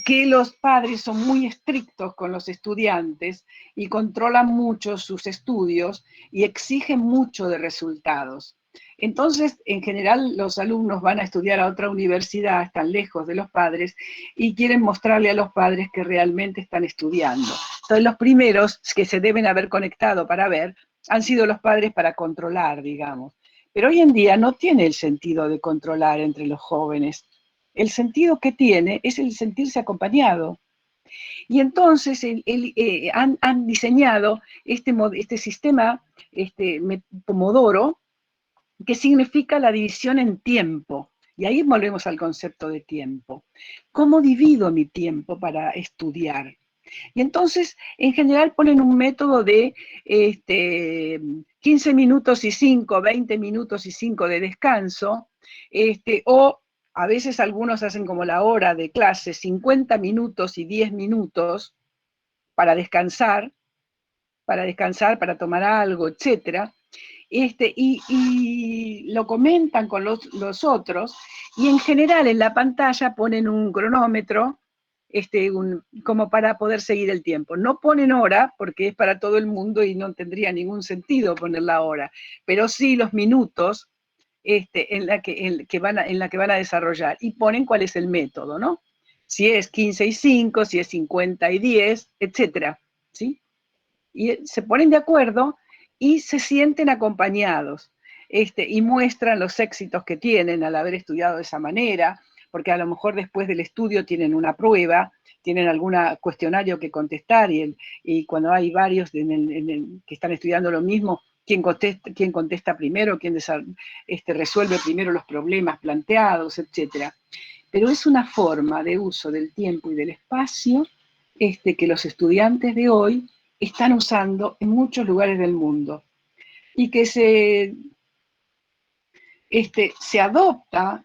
que los padres son muy estrictos con los estudiantes y controlan mucho sus estudios y exigen mucho de resultados. Entonces, en general, los alumnos van a estudiar a otra universidad, están lejos de los padres, y quieren mostrarle a los padres que realmente están estudiando. Entonces, los primeros que se deben haber conectado para ver han sido los padres para controlar, digamos. Pero hoy en día no tiene el sentido de controlar entre los jóvenes. El sentido que tiene es el sentirse acompañado. Y entonces han diseñado este sistema, Pomodoro, que significa la división en tiempo. Y ahí volvemos al concepto de tiempo. ¿Cómo divido mi tiempo para estudiar? Y entonces, en general, ponen un método de 15 minutos y 5, 20 minutos y 5 de descanso, o a veces algunos hacen como la hora de clase, 50 minutos y 10 minutos para descansar, para tomar algo, etc. Y lo comentan con los otros, y en general en la pantalla ponen un cronómetro, como para poder seguir el tiempo. No ponen hora, porque es para todo el mundo y no tendría ningún sentido poner la hora, pero sí los minutos en la que van a desarrollar, y ponen cuál es el método, ¿no? Si es 15 y 5, si es 50 y 10, etc. ¿Sí? Y se ponen de acuerdo y se sienten acompañados, y muestran los éxitos que tienen al haber estudiado de esa manera, porque a lo mejor después del estudio tienen una prueba, tienen algún cuestionario que contestar, y cuando hay varios que están estudiando lo mismo, quién contesta primero, quién resuelve primero los problemas planteados, etc. Pero es una forma de uso del tiempo y del espacio que los estudiantes de hoy están usando en muchos lugares del mundo, y que se adopta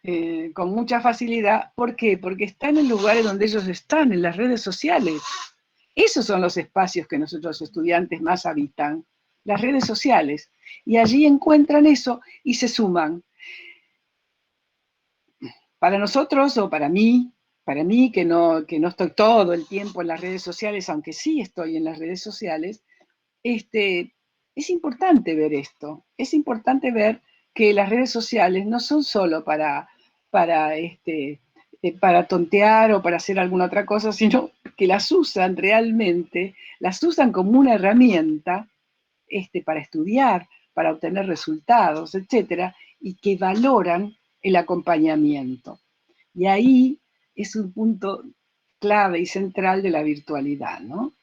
con mucha facilidad. ¿Por qué? Porque están en lugares donde ellos están, en las redes sociales. Esos son los espacios que nosotros estudiantes más habitan, las redes sociales, y allí encuentran eso y se suman. Para nosotros, o para mí que no estoy todo el tiempo en las redes sociales, aunque sí estoy en las redes sociales, es importante ver esto, es importante ver que las redes sociales no son solo para tontear o para hacer alguna otra cosa, sino que las usan realmente, las usan como una herramienta para estudiar, para obtener resultados, etcétera, y que valoran el acompañamiento. Y ahí es un punto clave y central de la virtualidad, ¿no?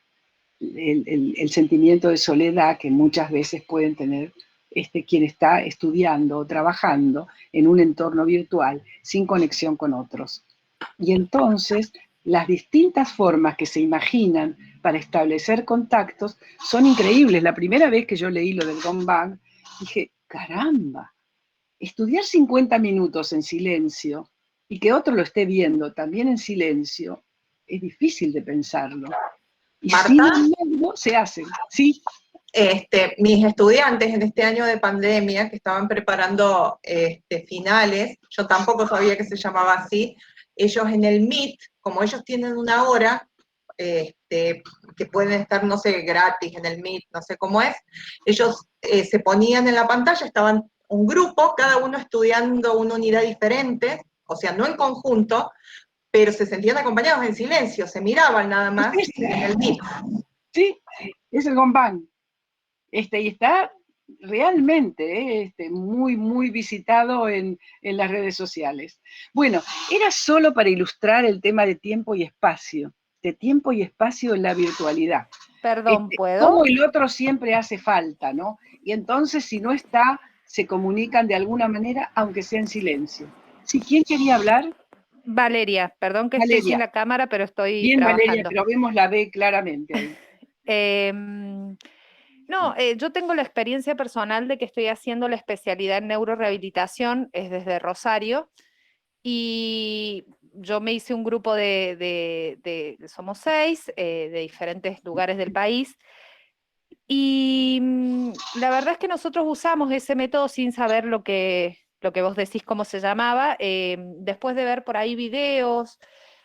El sentimiento de soledad que muchas veces pueden tener quien está estudiando o trabajando en un entorno virtual sin conexión con otros. Y entonces las distintas formas que se imaginan para establecer contactos son increíbles. La primera vez que yo leí lo del Gombang, dije, caramba, estudiar 50 minutos en silencio y que otro lo esté viendo también en silencio, es difícil de pensarlo. Y Marta, sin embargo, se hacen, ¿sí? Mis estudiantes en este año de pandemia, que estaban preparando finales, yo tampoco sabía que se llamaba así, ellos en el Meet, como ellos tienen una hora, que pueden estar, no sé, gratis en el Meet, no sé cómo es, ellos se ponían en la pantalla, estaban un grupo, cada uno estudiando una unidad diferente, o sea, no en conjunto, pero se sentían acompañados en silencio, se miraban nada más en el Meet. Sí, es el Gombang. Y está realmente muy, muy visitado en las redes sociales. Bueno, era solo para ilustrar el tema de tiempo y espacio en la virtualidad. Perdón, ¿puedo? Como el otro siempre hace falta, ¿no? Y entonces, si no está, se comunican de alguna manera, aunque sea en silencio. ¿Sí? ¿Quién quería hablar? Valeria, perdón que Valeria. estoy sin la cámara, pero estoy Bien, trabajando. Valeria, pero vemos la B claramente ahí. No, yo tengo la experiencia personal de que estoy haciendo la especialidad en neurorehabilitación, es desde Rosario, y yo me hice un grupo somos 6, de diferentes lugares del país, y la verdad es que nosotros usamos ese método sin saber lo que vos decís cómo se llamaba, después de ver por ahí videos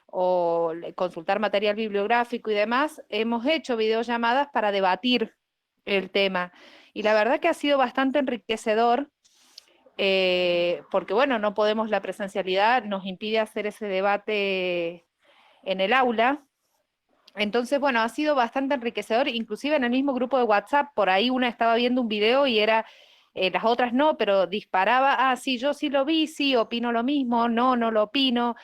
o consultar material bibliográfico y demás, hemos hecho videollamadas para debatir el tema. Y la verdad que ha sido bastante enriquecedor, porque bueno, no podemos, la presencialidad nos impide hacer ese debate en el aula. Entonces, bueno, ha sido bastante enriquecedor, inclusive en el mismo grupo de WhatsApp, por ahí una estaba viendo un video y era, las otras no, pero disparaba, sí, yo sí lo vi, sí, opino lo mismo, no lo opino.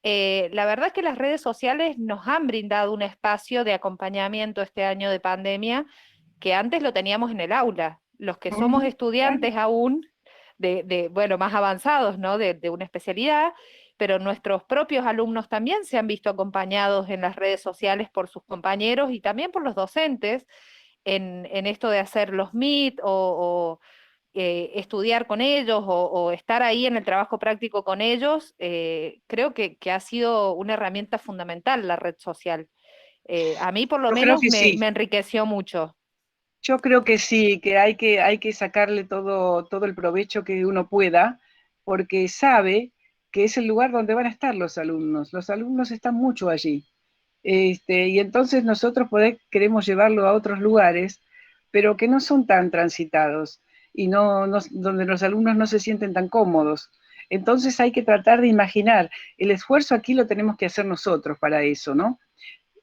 La verdad es que las redes sociales nos han brindado un espacio de acompañamiento este año de pandemia que antes lo teníamos en el aula. Los que somos estudiantes aún, bueno, más avanzados, ¿no? De una especialidad, pero nuestros propios alumnos también se han visto acompañados en las redes sociales por sus compañeros y también por los docentes en esto de hacer los Meet o estudiar con ellos o estar ahí en el trabajo práctico con ellos. Creo que ha sido una herramienta fundamental la red social. A mí por lo menos me enriqueció mucho. Yo creo que sí, que hay que sacarle todo el provecho que uno pueda, porque sabe que es el lugar donde van a estar los alumnos. Los alumnos están mucho allí. Y entonces nosotros queremos llevarlo a otros lugares, pero que no son tan transitados y donde los alumnos no se sienten tan cómodos. Entonces hay que tratar de imaginar. El esfuerzo aquí lo tenemos que hacer nosotros para eso, ¿no?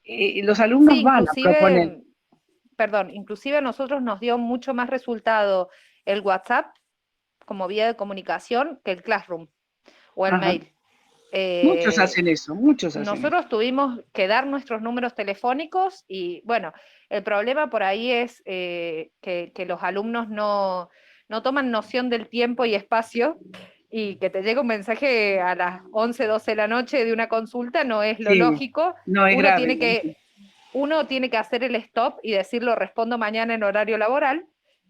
Los alumnos van a proponer. Perdón, inclusive a nosotros nos dio mucho más resultado el WhatsApp como vía de comunicación que el Classroom o el mail. Muchos hacen eso, Nosotros tuvimos que dar nuestros números telefónicos y, bueno, el problema por ahí es que los alumnos no toman noción del tiempo y espacio, y que te llegue un mensaje a las 11, 12 de la noche de una consulta no es lo lógico. No es grave. Uno tiene que hacer el stop y decirlo, respondo mañana en horario laboral,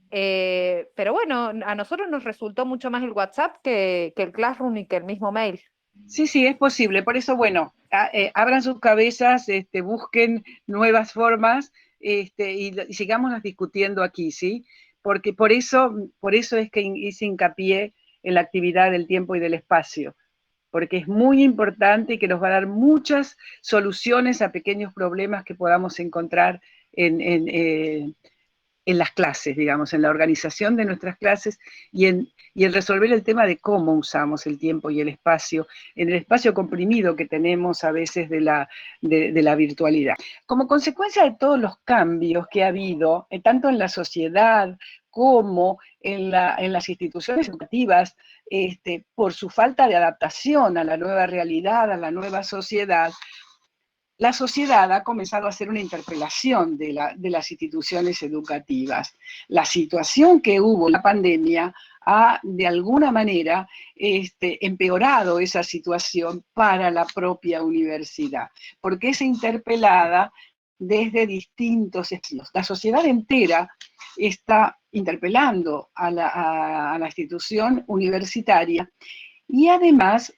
pero bueno, a nosotros nos resultó mucho más el WhatsApp que el Classroom y que el mismo mail. Sí, es posible. Por eso, bueno, abran sus cabezas, busquen nuevas formas y sigámonos discutiendo aquí, ¿sí? Porque por eso es que hice hincapié en la actividad del tiempo y del espacio, porque es muy importante y que nos va a dar muchas soluciones a pequeños problemas que podamos encontrar en las clases, digamos, en la organización de nuestras clases y en resolver el tema de cómo usamos el tiempo y el espacio, en el espacio comprimido que tenemos a veces de la virtualidad. Como consecuencia de todos los cambios que ha habido, tanto en la sociedad como en las instituciones educativas, por su falta de adaptación a la nueva realidad, a la nueva sociedad, la sociedad ha comenzado a hacer una interpelación de las instituciones educativas. La situación que hubo en la pandemia ha de alguna manera empeorado esa situación para la propia universidad, porque es interpelada desde distintos estilos. La sociedad entera está interpelando a la institución universitaria y además,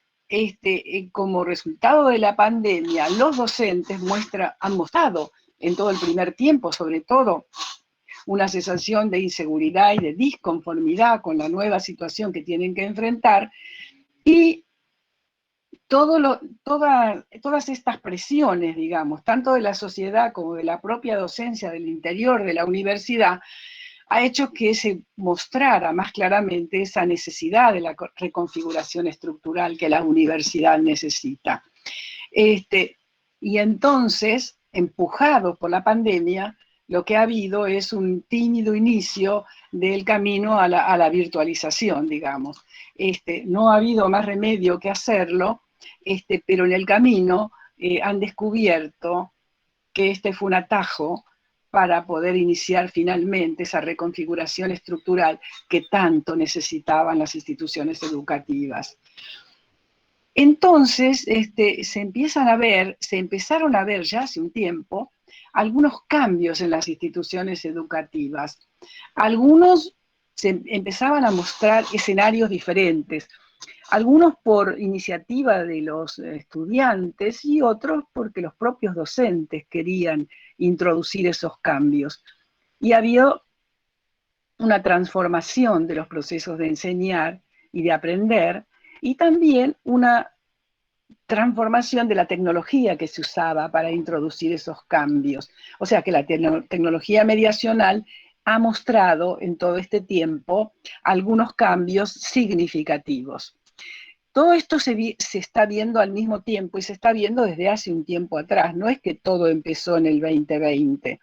como resultado de la pandemia, los docentes han mostrado en todo el primer tiempo, sobre todo, una sensación de inseguridad y de disconformidad con la nueva situación que tienen que enfrentar, y todas estas presiones, digamos, tanto de la sociedad como de la propia docencia del interior de la universidad, ha hecho que se mostrara más claramente esa necesidad de la reconfiguración estructural que la universidad necesita. Y entonces, empujados por la pandemia, lo que ha habido es un tímido inicio del camino a la virtualización, digamos. No ha habido más remedio que hacerlo, pero en el camino han descubierto que fue un atajo para poder iniciar finalmente esa reconfiguración estructural que tanto necesitaban las instituciones educativas. Entonces, se empezaron a ver ya hace un tiempo algunos cambios en las instituciones educativas. Algunos se empezaban a mostrar escenarios diferentes, algunos por iniciativa de los estudiantes y otros porque los propios docentes querían introducir esos cambios. Y había una transformación de los procesos de enseñar y de aprender, y también una transformación de la tecnología que se usaba para introducir esos cambios. O sea que la tecnología mediacional ha mostrado en todo este tiempo algunos cambios significativos. Todo esto se está viendo al mismo tiempo y se está viendo desde hace un tiempo atrás. No es que todo empezó en el 2020.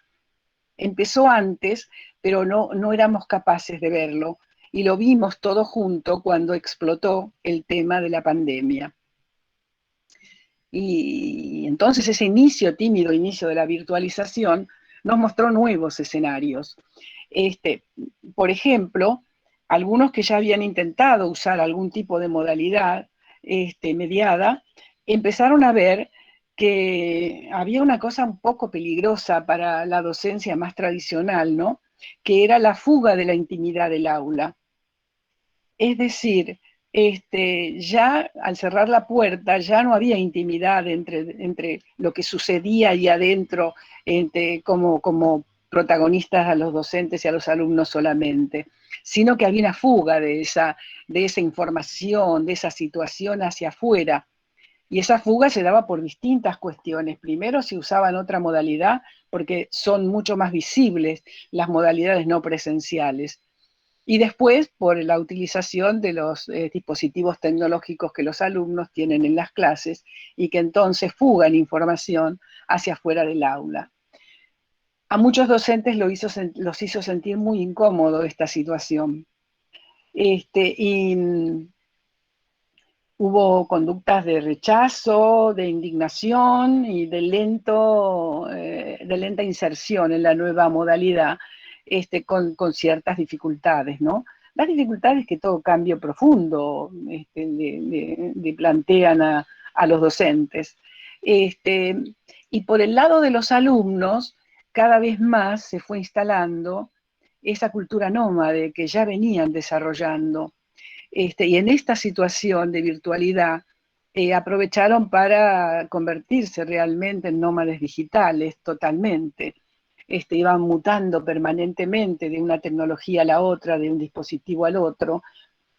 Empezó antes, pero no éramos capaces de verlo. Y lo vimos todo junto cuando explotó el tema de la pandemia. Y entonces ese tímido inicio de la virtualización nos mostró nuevos escenarios. Por ejemplo, algunos que ya habían intentado usar algún tipo de modalidad mediada, empezaron a ver que había una cosa un poco peligrosa para la docencia más tradicional, ¿no? Que era la fuga de la intimidad del aula. Es decir, ya al cerrar la puerta ya no había intimidad entre lo que sucedía ahí adentro como protagonistas a los docentes y a los alumnos solamente, sino que había una fuga de esa información, de esa situación hacia afuera. Y esa fuga se daba por distintas cuestiones. Primero se usaba en otra modalidad porque son mucho más visibles las modalidades no presenciales. Y después por la utilización de los dispositivos tecnológicos que los alumnos tienen en las clases y que entonces fugan información hacia afuera del aula. A muchos docentes los hizo sentir muy incómodo esta situación. Y hubo conductas de rechazo, de indignación y de lenta inserción en la nueva modalidad, con ciertas dificultades, ¿no? Las dificultades que todo cambio profundo le plantean a los docentes. Y por el lado de los alumnos, cada vez más se fue instalando esa cultura nómade que ya venían desarrollando. Y en esta situación de virtualidad aprovecharon para convertirse realmente en nómades digitales totalmente. Iban mutando permanentemente de una tecnología a la otra, de un dispositivo al otro,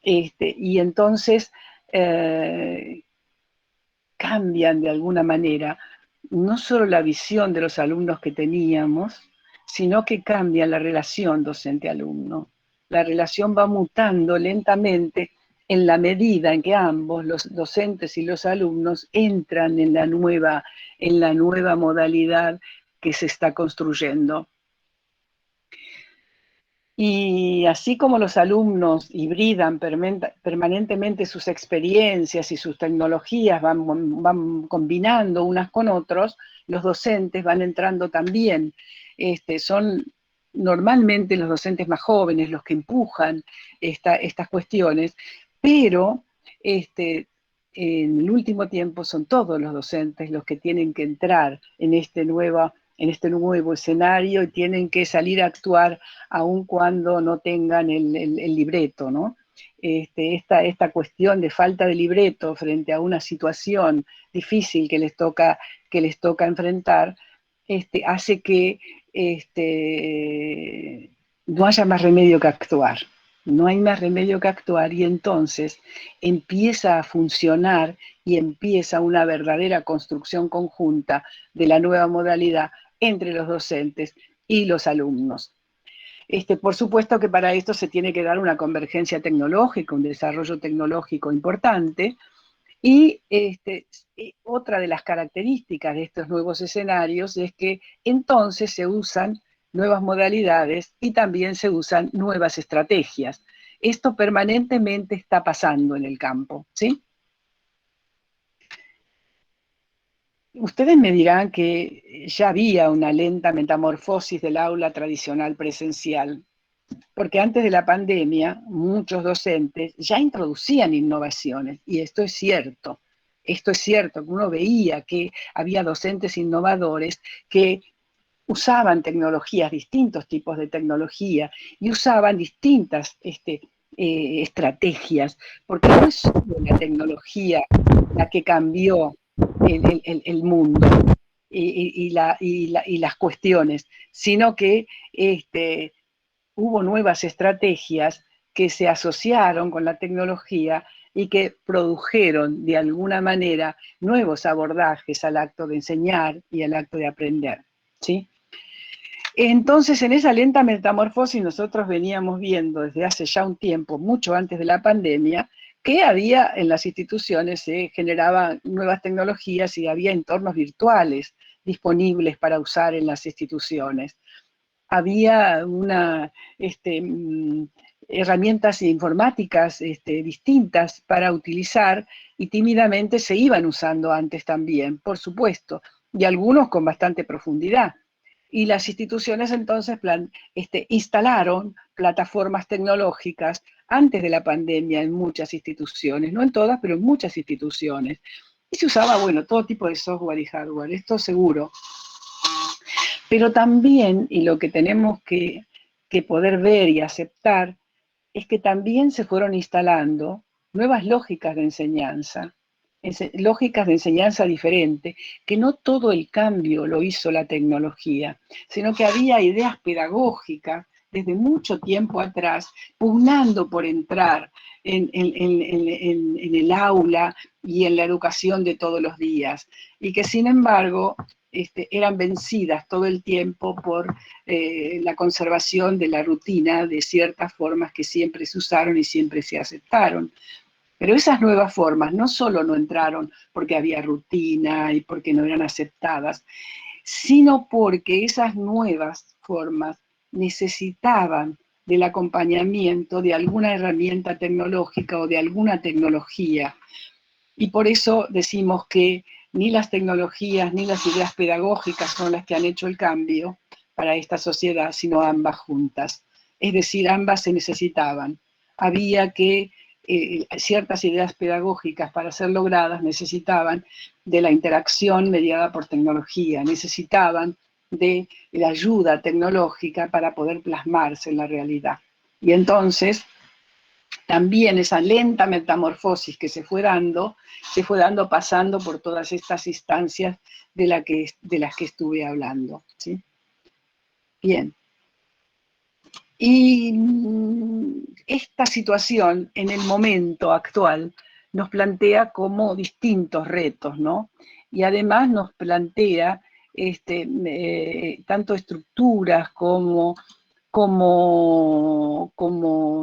y entonces cambian de alguna manera no solo la visión de los alumnos que teníamos, sino que cambian la relación docente-alumno. La relación va mutando lentamente en la medida en que ambos, los docentes y los alumnos, entran en la nueva modalidad que se está construyendo. Y así como los alumnos hibridan permanentemente sus experiencias y sus tecnologías, van combinando unas con otros, los docentes van entrando también. Son normalmente los docentes más jóvenes los que empujan estas cuestiones, pero en el último tiempo son todos los docentes los que tienen que entrar en este nuevo escenario y tienen que salir a actuar aun cuando no tengan el libreto, ¿no? Esta cuestión de falta de libreto frente a una situación difícil que les toca enfrentar, hace que no haya más remedio que actuar. No hay más remedio que actuar y entonces empieza a funcionar y empieza una verdadera construcción conjunta de la nueva modalidad entre los docentes y los alumnos. Por supuesto que para esto se tiene que dar una convergencia tecnológica, un desarrollo tecnológico importante, y otra de las características de estos nuevos escenarios es que entonces se usan nuevas modalidades y también se usan nuevas estrategias. Esto permanentemente está pasando en el campo, ¿sí? Ustedes me dirán que ya había una lenta metamorfosis del aula tradicional presencial, porque antes de la pandemia muchos docentes ya introducían innovaciones, y esto es cierto, que uno veía que había docentes innovadores que usaban tecnologías, distintos tipos de tecnología, y usaban distintas estrategias, porque no es solo la tecnología la que cambió el mundo y las cuestiones, sino que hubo nuevas estrategias que se asociaron con la tecnología y que produjeron de alguna manera nuevos abordajes al acto de enseñar y al acto de aprender, ¿sí? Entonces, en esa lenta metamorfosis nosotros veníamos viendo desde hace ya un tiempo, mucho antes de la pandemia, que había en las instituciones, se generaban nuevas tecnologías y había entornos virtuales disponibles para usar en las instituciones. Había herramientas informáticas distintas para utilizar y tímidamente se iban usando antes también, por supuesto, y algunos con bastante profundidad. Y las instituciones entonces instalaron plataformas tecnológicas antes de la pandemia en muchas instituciones, no en todas, pero en muchas instituciones. Y se usaba, bueno, todo tipo de software y hardware, esto seguro. Pero también, y lo que tenemos que poder ver y aceptar, es que también se fueron instalando nuevas lógicas de enseñanza diferente, que no todo el cambio lo hizo la tecnología, sino que había ideas pedagógicas desde mucho tiempo atrás, pugnando por entrar en el aula y en la educación de todos los días, y que sin embargo eran vencidas todo el tiempo por la conservación de la rutina de ciertas formas que siempre se usaron y siempre se aceptaron. Pero esas nuevas formas no solo no entraron porque había rutina y porque no eran aceptadas, sino porque esas nuevas formas necesitaban del acompañamiento de alguna herramienta tecnológica o de alguna tecnología. Y por eso decimos que ni las tecnologías ni las ideas pedagógicas son las que han hecho el cambio para esta sociedad, sino ambas juntas. Es decir, ambas se necesitaban. Había que ciertas ideas pedagógicas para ser logradas necesitaban de la interacción mediada por tecnología, necesitaban de la ayuda tecnológica para poder plasmarse en la realidad. Y entonces, también esa lenta metamorfosis que se fue dando pasando por todas estas instancias de las que estuve hablando, ¿sí? Bien. Y esta situación en el momento actual nos plantea como distintos retos, ¿no? Y además nos plantea tanto estructuras como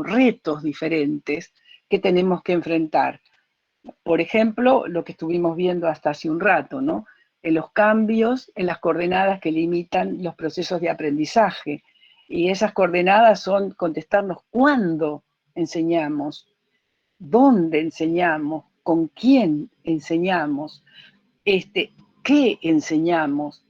retos diferentes que tenemos que enfrentar. Por ejemplo, lo que estuvimos viendo hasta hace un rato, ¿no? En los cambios en las coordenadas que limitan los procesos de aprendizaje. Y esas coordenadas son contestarnos cuándo enseñamos, dónde enseñamos, con quién enseñamos, qué enseñamos,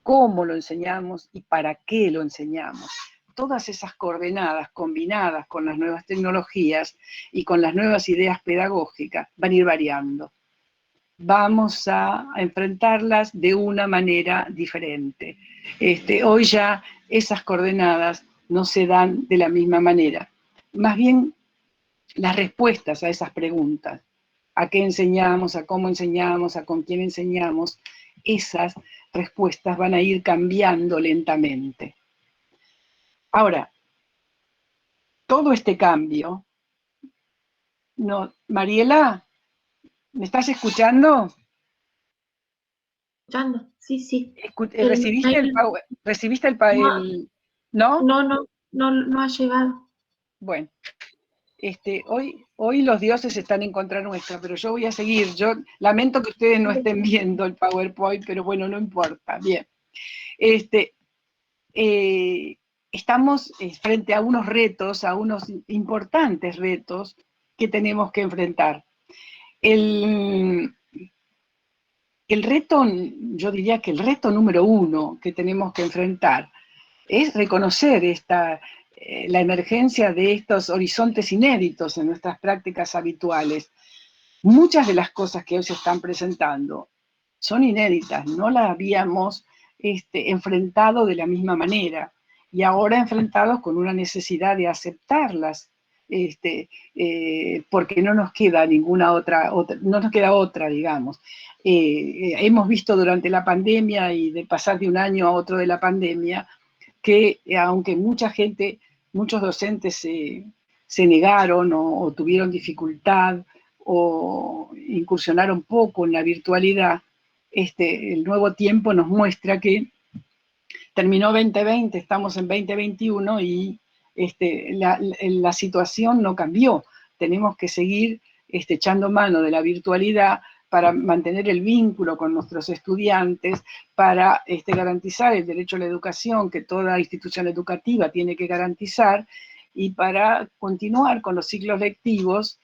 cómo lo enseñamos y para qué lo enseñamos. todas esas coordenadas combinadas con las nuevas tecnologías y con las nuevas ideas pedagógicas van a ir variando. Vamos a enfrentarlas de una manera diferente. Hoy ya esas coordenadas no se dan de la misma manera. Más bien, las respuestas a esas preguntas, a qué enseñamos, a cómo enseñamos, a con quién enseñamos, esas respuestas van a ir cambiando lentamente. Ahora, todo este cambio, no, Mariela, ¿me estás escuchando? Escuchando, sí, sí. ¿Recibiste el ¿no? No ha llegado. Bueno, hoy los dioses están en contra nuestra, pero yo voy a seguir. Yo lamento que ustedes no estén viendo el PowerPoint, pero bueno, no importa. Bien. Estamos frente a unos retos, a unos importantes retos que tenemos que enfrentar. El reto, yo diría que el reto número 1 que tenemos que enfrentar es reconocer la emergencia de estos horizontes inéditos en nuestras prácticas habituales. Muchas de las cosas que hoy se están presentando son inéditas, no las habíamos enfrentado de la misma manera, y ahora enfrentados con una necesidad de aceptarlas, porque no nos queda no nos queda otra, digamos. Hemos visto durante la pandemia, y de pasar de un año a otro de la pandemia, que aunque muchos docentes se negaron o tuvieron dificultad o incursionaron poco en la virtualidad, el nuevo tiempo nos muestra que terminó 2020, estamos en 2021 y la situación no cambió. Tenemos que seguir echando mano de la virtualidad para mantener el vínculo con nuestros estudiantes, para garantizar el derecho a la educación que toda institución educativa tiene que garantizar, y para continuar con los ciclos lectivos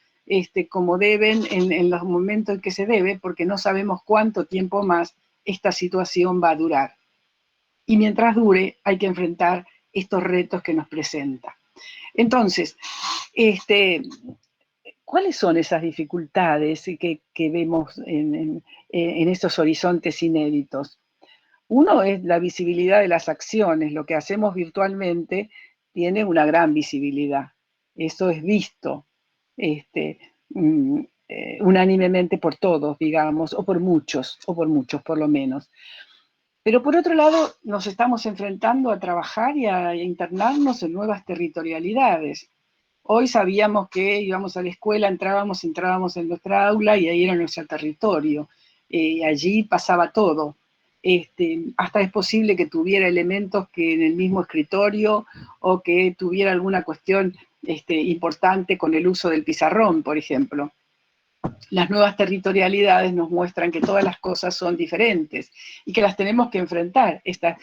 como deben, en los momentos en que se debe, porque no sabemos cuánto tiempo más esta situación va a durar. Y mientras dure, hay que enfrentar estos retos que nos presenta. Entonces, ¿cuáles son esas dificultades que vemos en estos horizontes inéditos? Uno es la visibilidad de las acciones. Lo que hacemos virtualmente tiene una gran visibilidad. Eso es visto unánimemente por todos, digamos, o por muchos por lo menos. Pero por otro lado, nos estamos enfrentando a trabajar y a internarnos en nuevas territorialidades. Hoy sabíamos que íbamos a la escuela, entrábamos en nuestra aula y ahí era nuestro territorio. Allí pasaba todo. Hasta es posible que tuviera elementos que en el mismo escritorio, o que tuviera alguna cuestión importante con el uso del pizarrón, por ejemplo. Las nuevas territorialidades nos muestran que todas las cosas son diferentes y que las tenemos que enfrentar, estas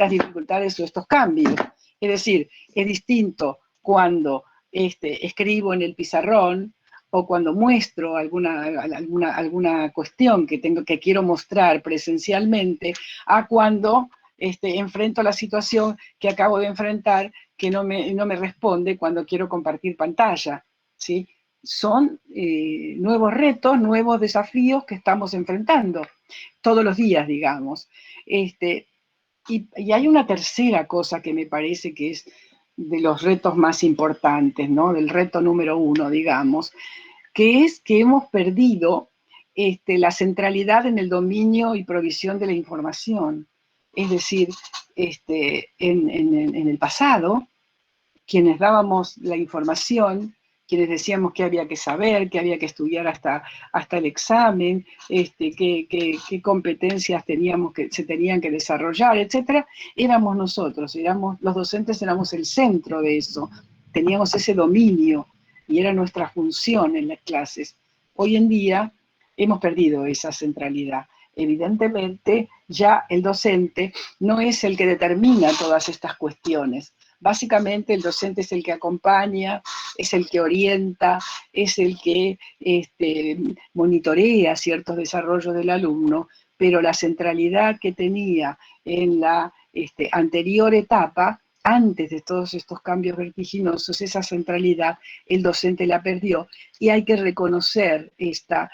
dificultades o estos cambios. Es decir, es distinto cuando escribo en el pizarrón o cuando muestro alguna cuestión que quiero mostrar presencialmente, a cuando enfrento la situación que acabo de enfrentar, que no me responde cuando quiero compartir pantalla, ¿sí? Son nuevos retos, nuevos desafíos que estamos enfrentando todos los días, digamos. Y hay una tercera cosa que me parece que es de los retos más importantes, ¿no? Del reto número 1, digamos, que es que hemos perdido la centralidad en el dominio y provisión de la información. Es decir, en el pasado, quienes dábamos la información, quienes decíamos que había que saber, que había que estudiar hasta el examen, qué competencias se tenían que desarrollar, etcétera, éramos nosotros, los docentes éramos el centro de eso, teníamos ese dominio y era nuestra función en las clases. Hoy en día hemos perdido esa centralidad. Evidentemente, ya el docente no es el que determina todas estas cuestiones. Básicamente el docente es el que acompaña, es el que orienta, es el que monitorea ciertos desarrollos del alumno, pero la centralidad que tenía en la anterior etapa antes de todos estos cambios vertiginosos, esa centralidad, el docente la perdió, y hay que reconocer estos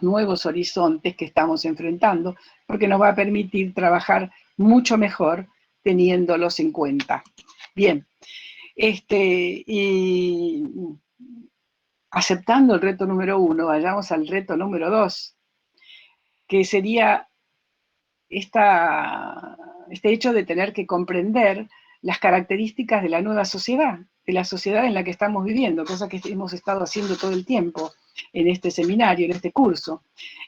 nuevos horizontes que estamos enfrentando, porque nos va a permitir trabajar mucho mejor teniéndolos en cuenta. Bien, y aceptando el reto número 1, vayamos al reto número 2, que sería este hecho de tener que comprender las características de la nueva sociedad, de la sociedad en la que estamos viviendo, cosa que hemos estado haciendo todo el tiempo en este seminario, en este curso,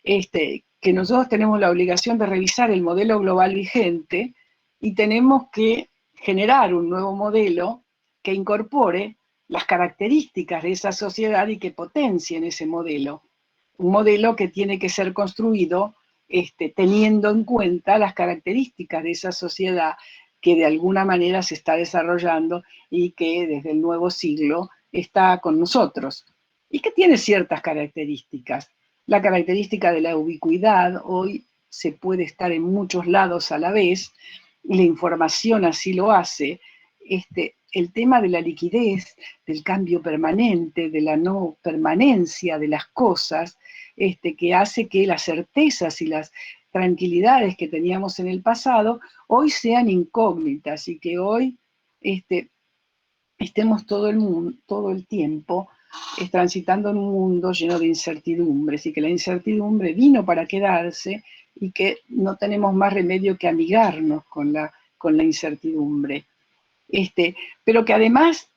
que nosotros tenemos la obligación de revisar el modelo global vigente y tenemos que generar un nuevo modelo que incorpore las características de esa sociedad y que potencien ese modelo. Un modelo que tiene que ser construido teniendo en cuenta las características de esa sociedad que de alguna manera se está desarrollando y que desde el nuevo siglo está con nosotros. Y que tiene ciertas características. La característica de la ubicuidad, hoy se puede estar en muchos lados a la vez, la información así lo hace, el tema de la liquidez, del cambio permanente, de la no permanencia de las cosas, que hace que las certezas y las tranquilidades que teníamos en el pasado hoy sean incógnitas y que hoy estemos todo el tiempo transitando en un mundo lleno de incertidumbres y que la incertidumbre vino para quedarse y que no tenemos más remedio que amigarnos con la incertidumbre. Pero que además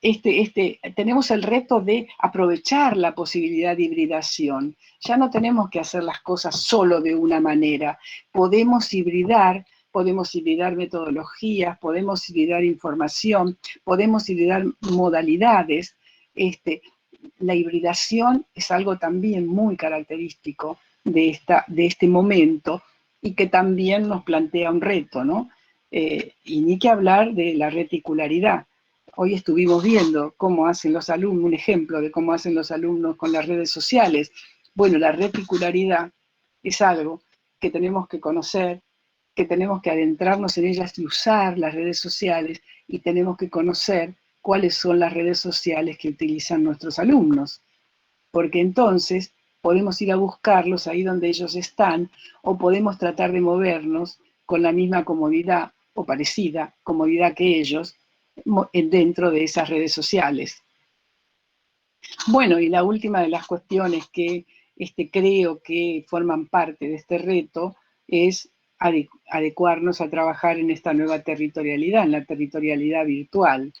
tenemos el reto de aprovechar la posibilidad de hibridación. Ya no tenemos que hacer las cosas solo de una manera. Podemos hibridar metodologías, podemos hibridar información, podemos hibridar modalidades. La hibridación es algo también muy característico de este momento y que también nos plantea un reto, ¿no? Y ni que hablar de la reticularidad. Hoy estuvimos viendo cómo hacen los alumnos, un ejemplo de cómo hacen los alumnos con las redes sociales. Bueno, la reticularidad es algo que tenemos que conocer, que tenemos que adentrarnos en ellas y usar las redes sociales, y tenemos que conocer cuáles son las redes sociales que utilizan nuestros alumnos, porque entonces podemos ir a buscarlos ahí donde ellos están, o podemos tratar de movernos con la misma comodidad o parecida comodidad que ellos dentro de esas redes sociales. Bueno, y la última de las cuestiones que creo que forman parte de este reto es adecuarnos a trabajar en esta nueva territorialidad, en la territorialidad virtual,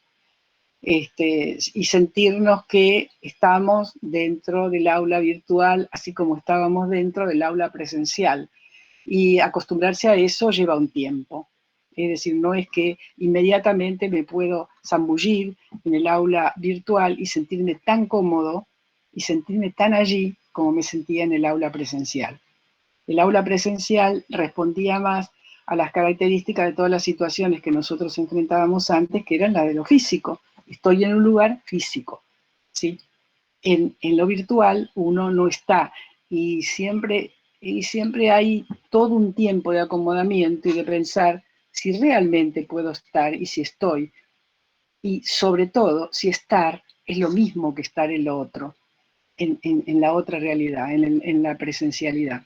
y sentirnos que estamos dentro del aula virtual, así como estábamos dentro del aula presencial. Y acostumbrarse a eso lleva un tiempo. Es decir, no es que inmediatamente me puedo zambullir en el aula virtual y sentirme tan cómodo y sentirme tan allí como me sentía en el aula presencial. El aula presencial respondía más a las características de todas las situaciones que nosotros enfrentábamos antes, que eran las de lo físico. Estoy en un lugar físico, ¿sí? En lo virtual uno no está, y siempre hay todo un tiempo de acomodamiento y de pensar si realmente puedo estar y si estoy. Y sobre todo, si estar es lo mismo que estar en lo otro, en la otra realidad, en la presencialidad.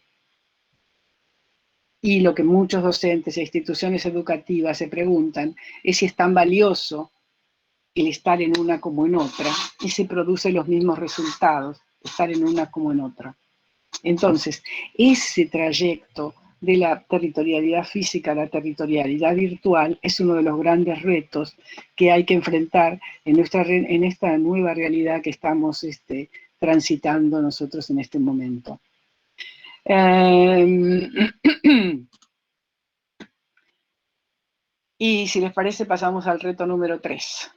Y lo que muchos docentes e instituciones educativas se preguntan es si es tan valioso el estar en una como en otra, y se producen los mismos resultados, estar en una como en otra. Entonces, ese trayecto de la territorialidad física a la territorialidad virtual es uno de los grandes retos que hay que enfrentar en esta nueva realidad que estamos transitando nosotros en este momento. Y si les parece, pasamos al reto número 3,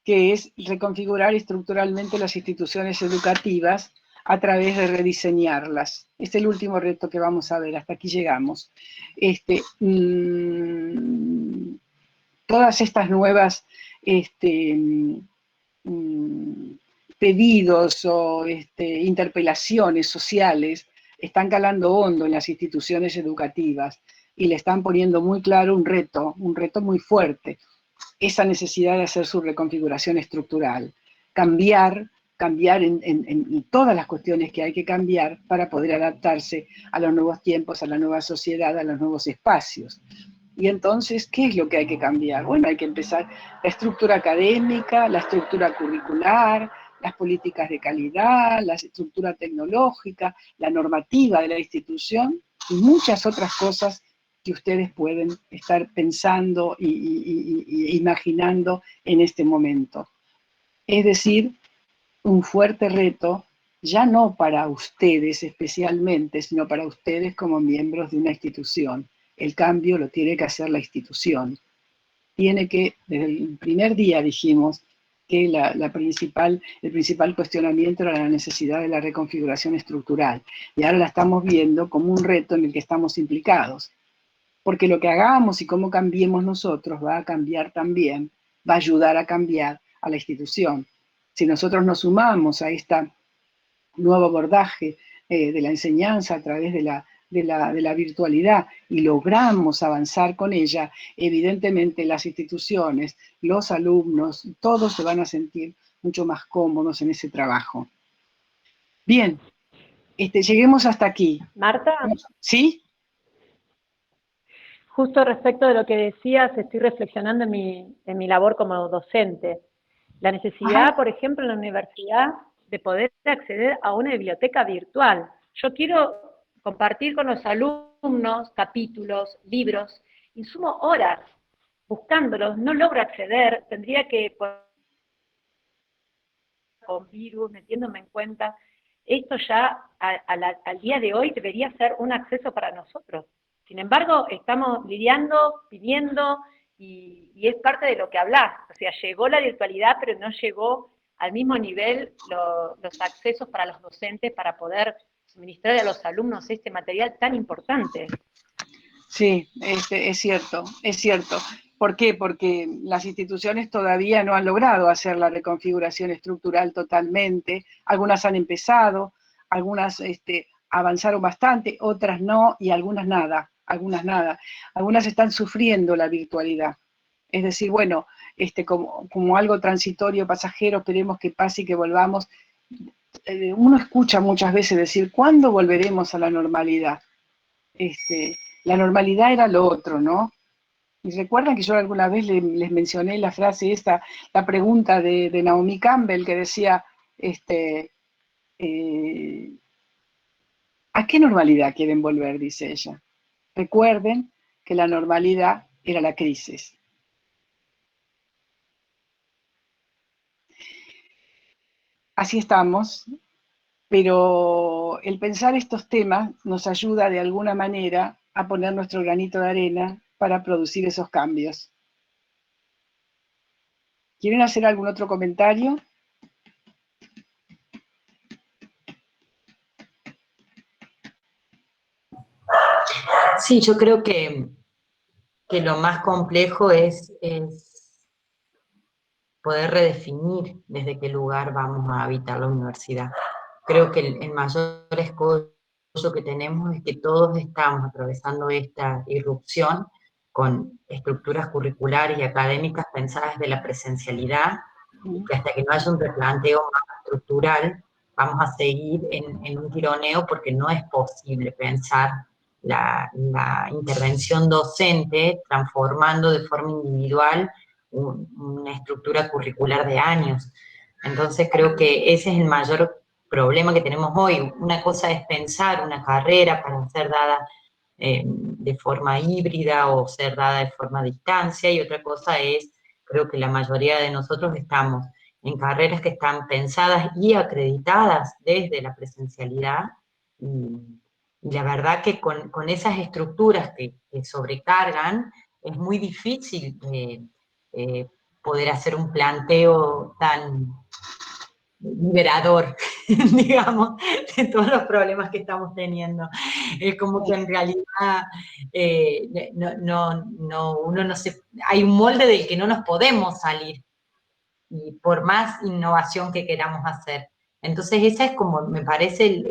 que es reconfigurar estructuralmente las instituciones educativas a través de rediseñarlas. Es el último reto que vamos a ver, hasta aquí llegamos. Todas estas nuevas pedidos o interpelaciones sociales están calando hondo en las instituciones educativas. y le están poniendo muy claro un reto muy fuerte, esa necesidad de hacer su reconfiguración estructural, cambiar en todas las cuestiones que hay que cambiar para poder adaptarse a los nuevos tiempos, a la nueva sociedad, a los nuevos espacios. Y entonces, ¿qué es lo que hay que cambiar? Bueno, hay que empezar la estructura académica, la estructura curricular, las políticas de calidad, la estructura tecnológica, la normativa de la institución y muchas otras cosas que ustedes pueden estar pensando y imaginando en este momento. Es decir, un fuerte reto, ya no para ustedes especialmente, sino para ustedes como miembros de una institución. El cambio lo tiene que hacer la institución. Tiene que, desde el primer día dijimos que el principal cuestionamiento era la necesidad de la reconfiguración estructural. Y ahora la estamos viendo como un reto en el que estamos implicados. Porque lo que hagamos y cómo cambiemos nosotros va a cambiar también, va a ayudar a cambiar a la institución. Si nosotros nos sumamos a este nuevo abordaje de la enseñanza a través de la virtualidad y logramos avanzar con ella, evidentemente las instituciones, los alumnos, todos se van a sentir mucho más cómodos en ese trabajo. Bien, lleguemos hasta aquí. Marta. ¿Sí? Justo respecto de lo que decías, estoy reflexionando en mi labor como docente. La necesidad, por ejemplo, en la universidad, de poder acceder a una biblioteca virtual. Yo quiero compartir con los alumnos capítulos, libros, y sumo horas buscándolos, no logro acceder, tendría que, con virus, metiéndome en cuenta, esto ya al día de hoy debería ser un acceso para nosotros. Sin embargo, estamos lidiando, pidiendo, y es parte de lo que hablás. O sea, llegó la virtualidad, pero no llegó al mismo nivel los accesos para los docentes para poder suministrar a los alumnos este material tan importante. Sí, es cierto, es cierto. ¿Por qué? Porque las instituciones todavía no han logrado hacer la reconfiguración estructural totalmente. Algunas han empezado, algunas avanzaron bastante, otras no, y algunas nada. Algunas están sufriendo la virtualidad. Es decir, bueno, como algo transitorio, pasajero, esperemos que pase y que volvamos. Uno escucha muchas veces decir, ¿cuándo volveremos a la normalidad? La normalidad era lo otro, ¿no? Y recuerdan que yo alguna vez les mencioné la frase esta, la pregunta de Naomi Campbell, que decía, ¿a qué normalidad quieren volver?, dice ella. Recuerden que la normalidad era la crisis. Así estamos, pero el pensar estos temas nos ayuda de alguna manera a poner nuestro granito de arena para producir esos cambios. ¿Quieren hacer algún otro comentario? Sí, yo creo que lo más complejo es poder redefinir desde qué lugar vamos a habitar la universidad. Creo que el mayor escollo que tenemos es que todos estamos atravesando esta irrupción con estructuras curriculares y académicas pensadas desde la presencialidad, y que hasta que no haya un replanteo más estructural, vamos a seguir en un tironeo, porque no es posible pensar la intervención docente transformando de forma individual una estructura curricular de años. Entonces creo que ese es el mayor problema que tenemos hoy. Una cosa es pensar una carrera para ser dada de forma híbrida o ser dada de forma a distancia, y otra cosa es, creo que la mayoría de nosotros estamos en carreras que están pensadas y acreditadas desde la presencialidad, y la verdad que con esas estructuras que sobrecargan, es muy difícil poder hacer un planteo tan liberador, digamos, de todos los problemas que estamos teniendo. Es como que en realidad uno no se, hay un molde del que no nos podemos salir, y por más innovación que queramos hacer. Entonces esa es como, me parece,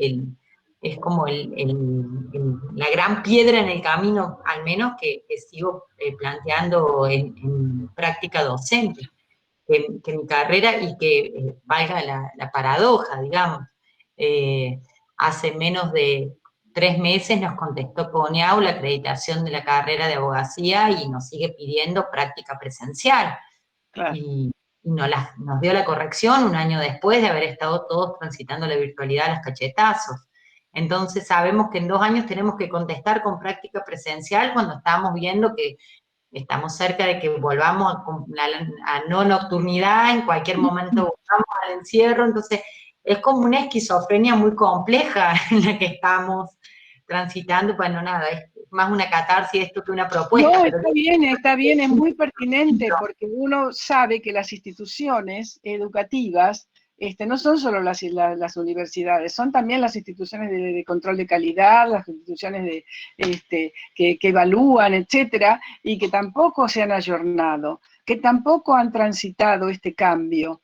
es como la gran piedra en el camino, al menos que sigo planteando en práctica docente, que mi carrera, y que valga la paradoja, digamos. Hace menos de 3 meses nos contestó CONEAU la acreditación de la carrera de abogacía y nos sigue pidiendo práctica presencial. Claro. Y nos dio la corrección un año después de haber estado todos transitando la virtualidad a los cachetazos. Entonces sabemos que en 2 años tenemos que contestar con práctica presencial cuando estamos viendo que estamos cerca de que volvamos a no nocturnidad, en cualquier momento volvamos al encierro. Entonces es como una esquizofrenia muy compleja en la que estamos transitando. Bueno, nada, es más una catarsis esto que una propuesta. No, está bien, es muy pertinente, porque uno sabe que las instituciones educativas no son solo las universidades, son también las instituciones de control de calidad, las instituciones que evalúan, etcétera, y que tampoco se han ayornado, que tampoco han transitado este cambio.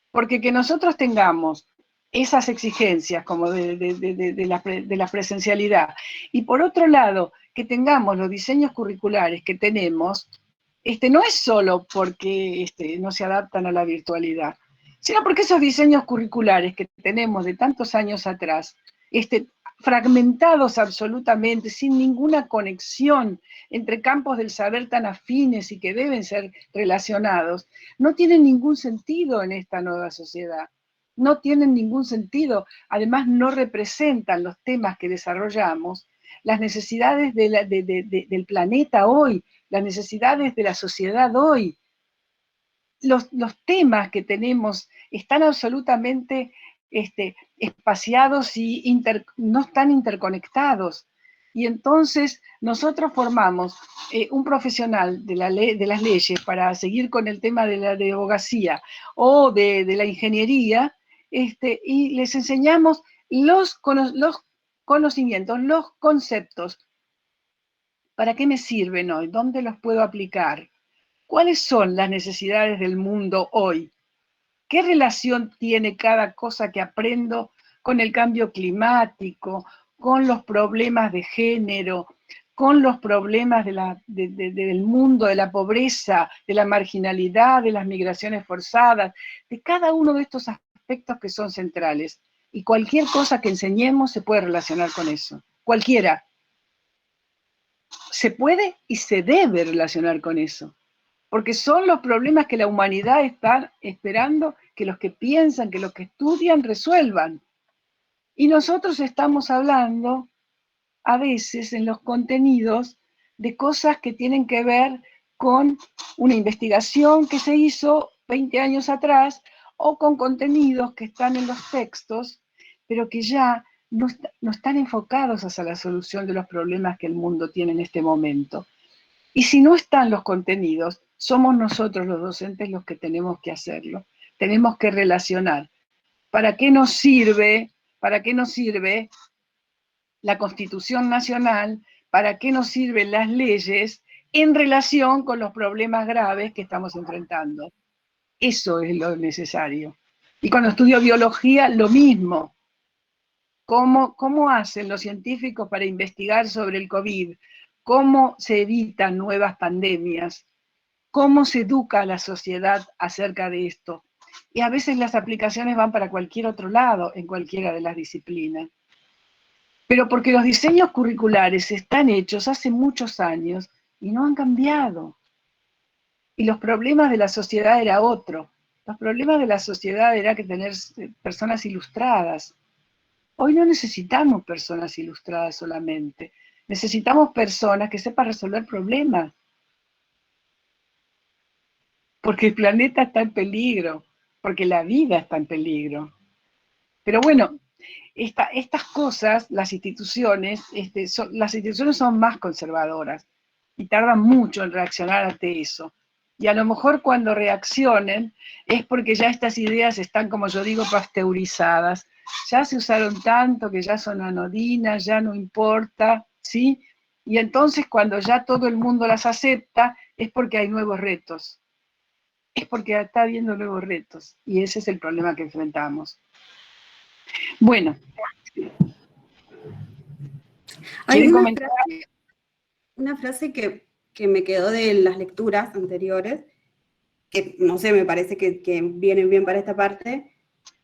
Porque que nosotros tengamos esas exigencias como de la presencialidad, y por otro lado, que tengamos los diseños curriculares que tenemos, no es solo porque no se adaptan a la virtualidad, sino porque esos diseños curriculares que tenemos de tantos años atrás, fragmentados absolutamente, sin ninguna conexión entre campos del saber tan afines y que deben ser relacionados, no tienen ningún sentido en esta nueva sociedad. No tienen ningún sentido, además no representan los temas que desarrollamos, las necesidades del planeta hoy, las necesidades de la sociedad hoy. Los temas que tenemos están absolutamente espaciados y no están interconectados. Y entonces nosotros formamos un profesional de las leyes para seguir con el tema de abogacía o de la ingeniería, y les enseñamos los conocimientos, los conceptos. ¿Para qué me sirven hoy? ¿Dónde los puedo aplicar? ¿Cuáles son las necesidades del mundo hoy? ¿Qué relación tiene cada cosa que aprendo con el cambio climático, con los problemas de género, con los problemas del mundo, de la pobreza, de la marginalidad, de las migraciones forzadas, de cada uno de estos aspectos que son centrales? Y cualquier cosa que enseñemos se puede relacionar con eso. Cualquiera. Se puede y se debe relacionar con eso. Porque son los problemas que la humanidad está esperando que los que piensan, que los que estudian, resuelvan. Y nosotros estamos hablando, a veces, en los contenidos, de cosas que tienen que ver con una investigación que se hizo 20 años atrás, o con contenidos que están en los textos, pero que ya no están enfocados hacia la solución de los problemas que el mundo tiene en este momento. Y si no están los contenidos, somos nosotros los docentes los que tenemos que hacerlo. Tenemos que relacionar. ¿Para qué nos sirve? ¿Para qué nos sirve la Constitución Nacional? ¿Para qué nos sirven las leyes en relación con los problemas graves que estamos enfrentando? Eso es lo necesario. Y cuando estudio biología, lo mismo. ¿Cómo hacen los científicos para investigar sobre el COVID? ¿Cómo se evitan nuevas pandemias? ¿Cómo se educa a la sociedad acerca de esto? Y a veces las aplicaciones van para cualquier otro lado, en cualquiera de las disciplinas. Pero porque los diseños curriculares están hechos hace muchos años y no han cambiado. Y los problemas de la sociedad era otro. Los problemas de la sociedad era que tener personas ilustradas. Hoy no necesitamos personas ilustradas solamente. Necesitamos personas que sepan resolver problemas. Porque el planeta está en peligro, porque la vida está en peligro. Pero bueno, estas cosas, las instituciones son más conservadoras y tardan mucho en reaccionar ante eso. Y a lo mejor cuando reaccionen es porque ya estas ideas están, como yo digo, pasteurizadas. Ya se usaron tanto que ya son anodinas, ya no importa, ¿sí? Y entonces cuando ya todo el mundo las acepta es porque hay nuevos retos. Es porque está habiendo nuevos retos. Y ese es el problema que enfrentamos. Bueno, Hay una frase que me quedó de las lecturas anteriores, que no sé, me parece que vienen bien para esta parte,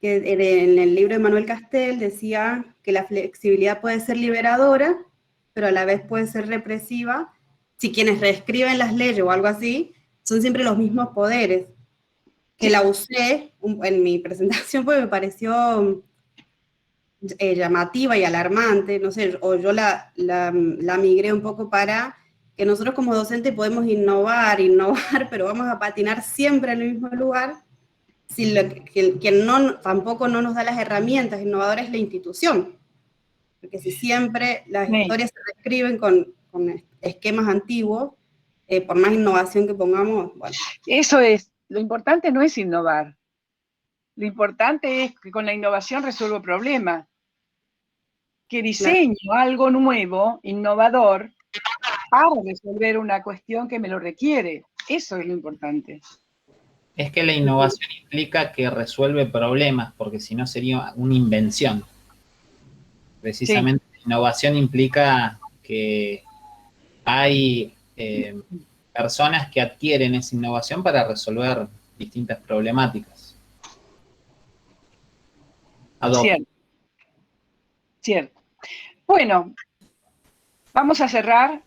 que en el libro de Manuel Castel decía que la flexibilidad puede ser liberadora, pero a la vez puede ser represiva, si quienes reescriben las leyes o algo así, son siempre los mismos poderes. Que la usé en mi presentación porque me pareció llamativa y alarmante, no sé, o yo la migré un poco para que nosotros como docentes podemos innovar, pero vamos a patinar siempre en el mismo lugar, si quien tampoco no nos da las herramientas innovadoras es la institución. Porque si siempre las historias se reescriben con esquemas antiguos, por más innovación que pongamos, bueno. Eso es, lo importante no es innovar. Lo importante es que con la innovación resuelvo problemas. Que diseño algo nuevo, innovador, para resolver una cuestión que me lo requiere. Eso es lo importante. Es que la innovación implica que resuelve problemas, porque si no sería una invención. Precisamente la innovación implica que hay personas que adquieren esa innovación para resolver distintas problemáticas. Cierto. Bueno, vamos a cerrar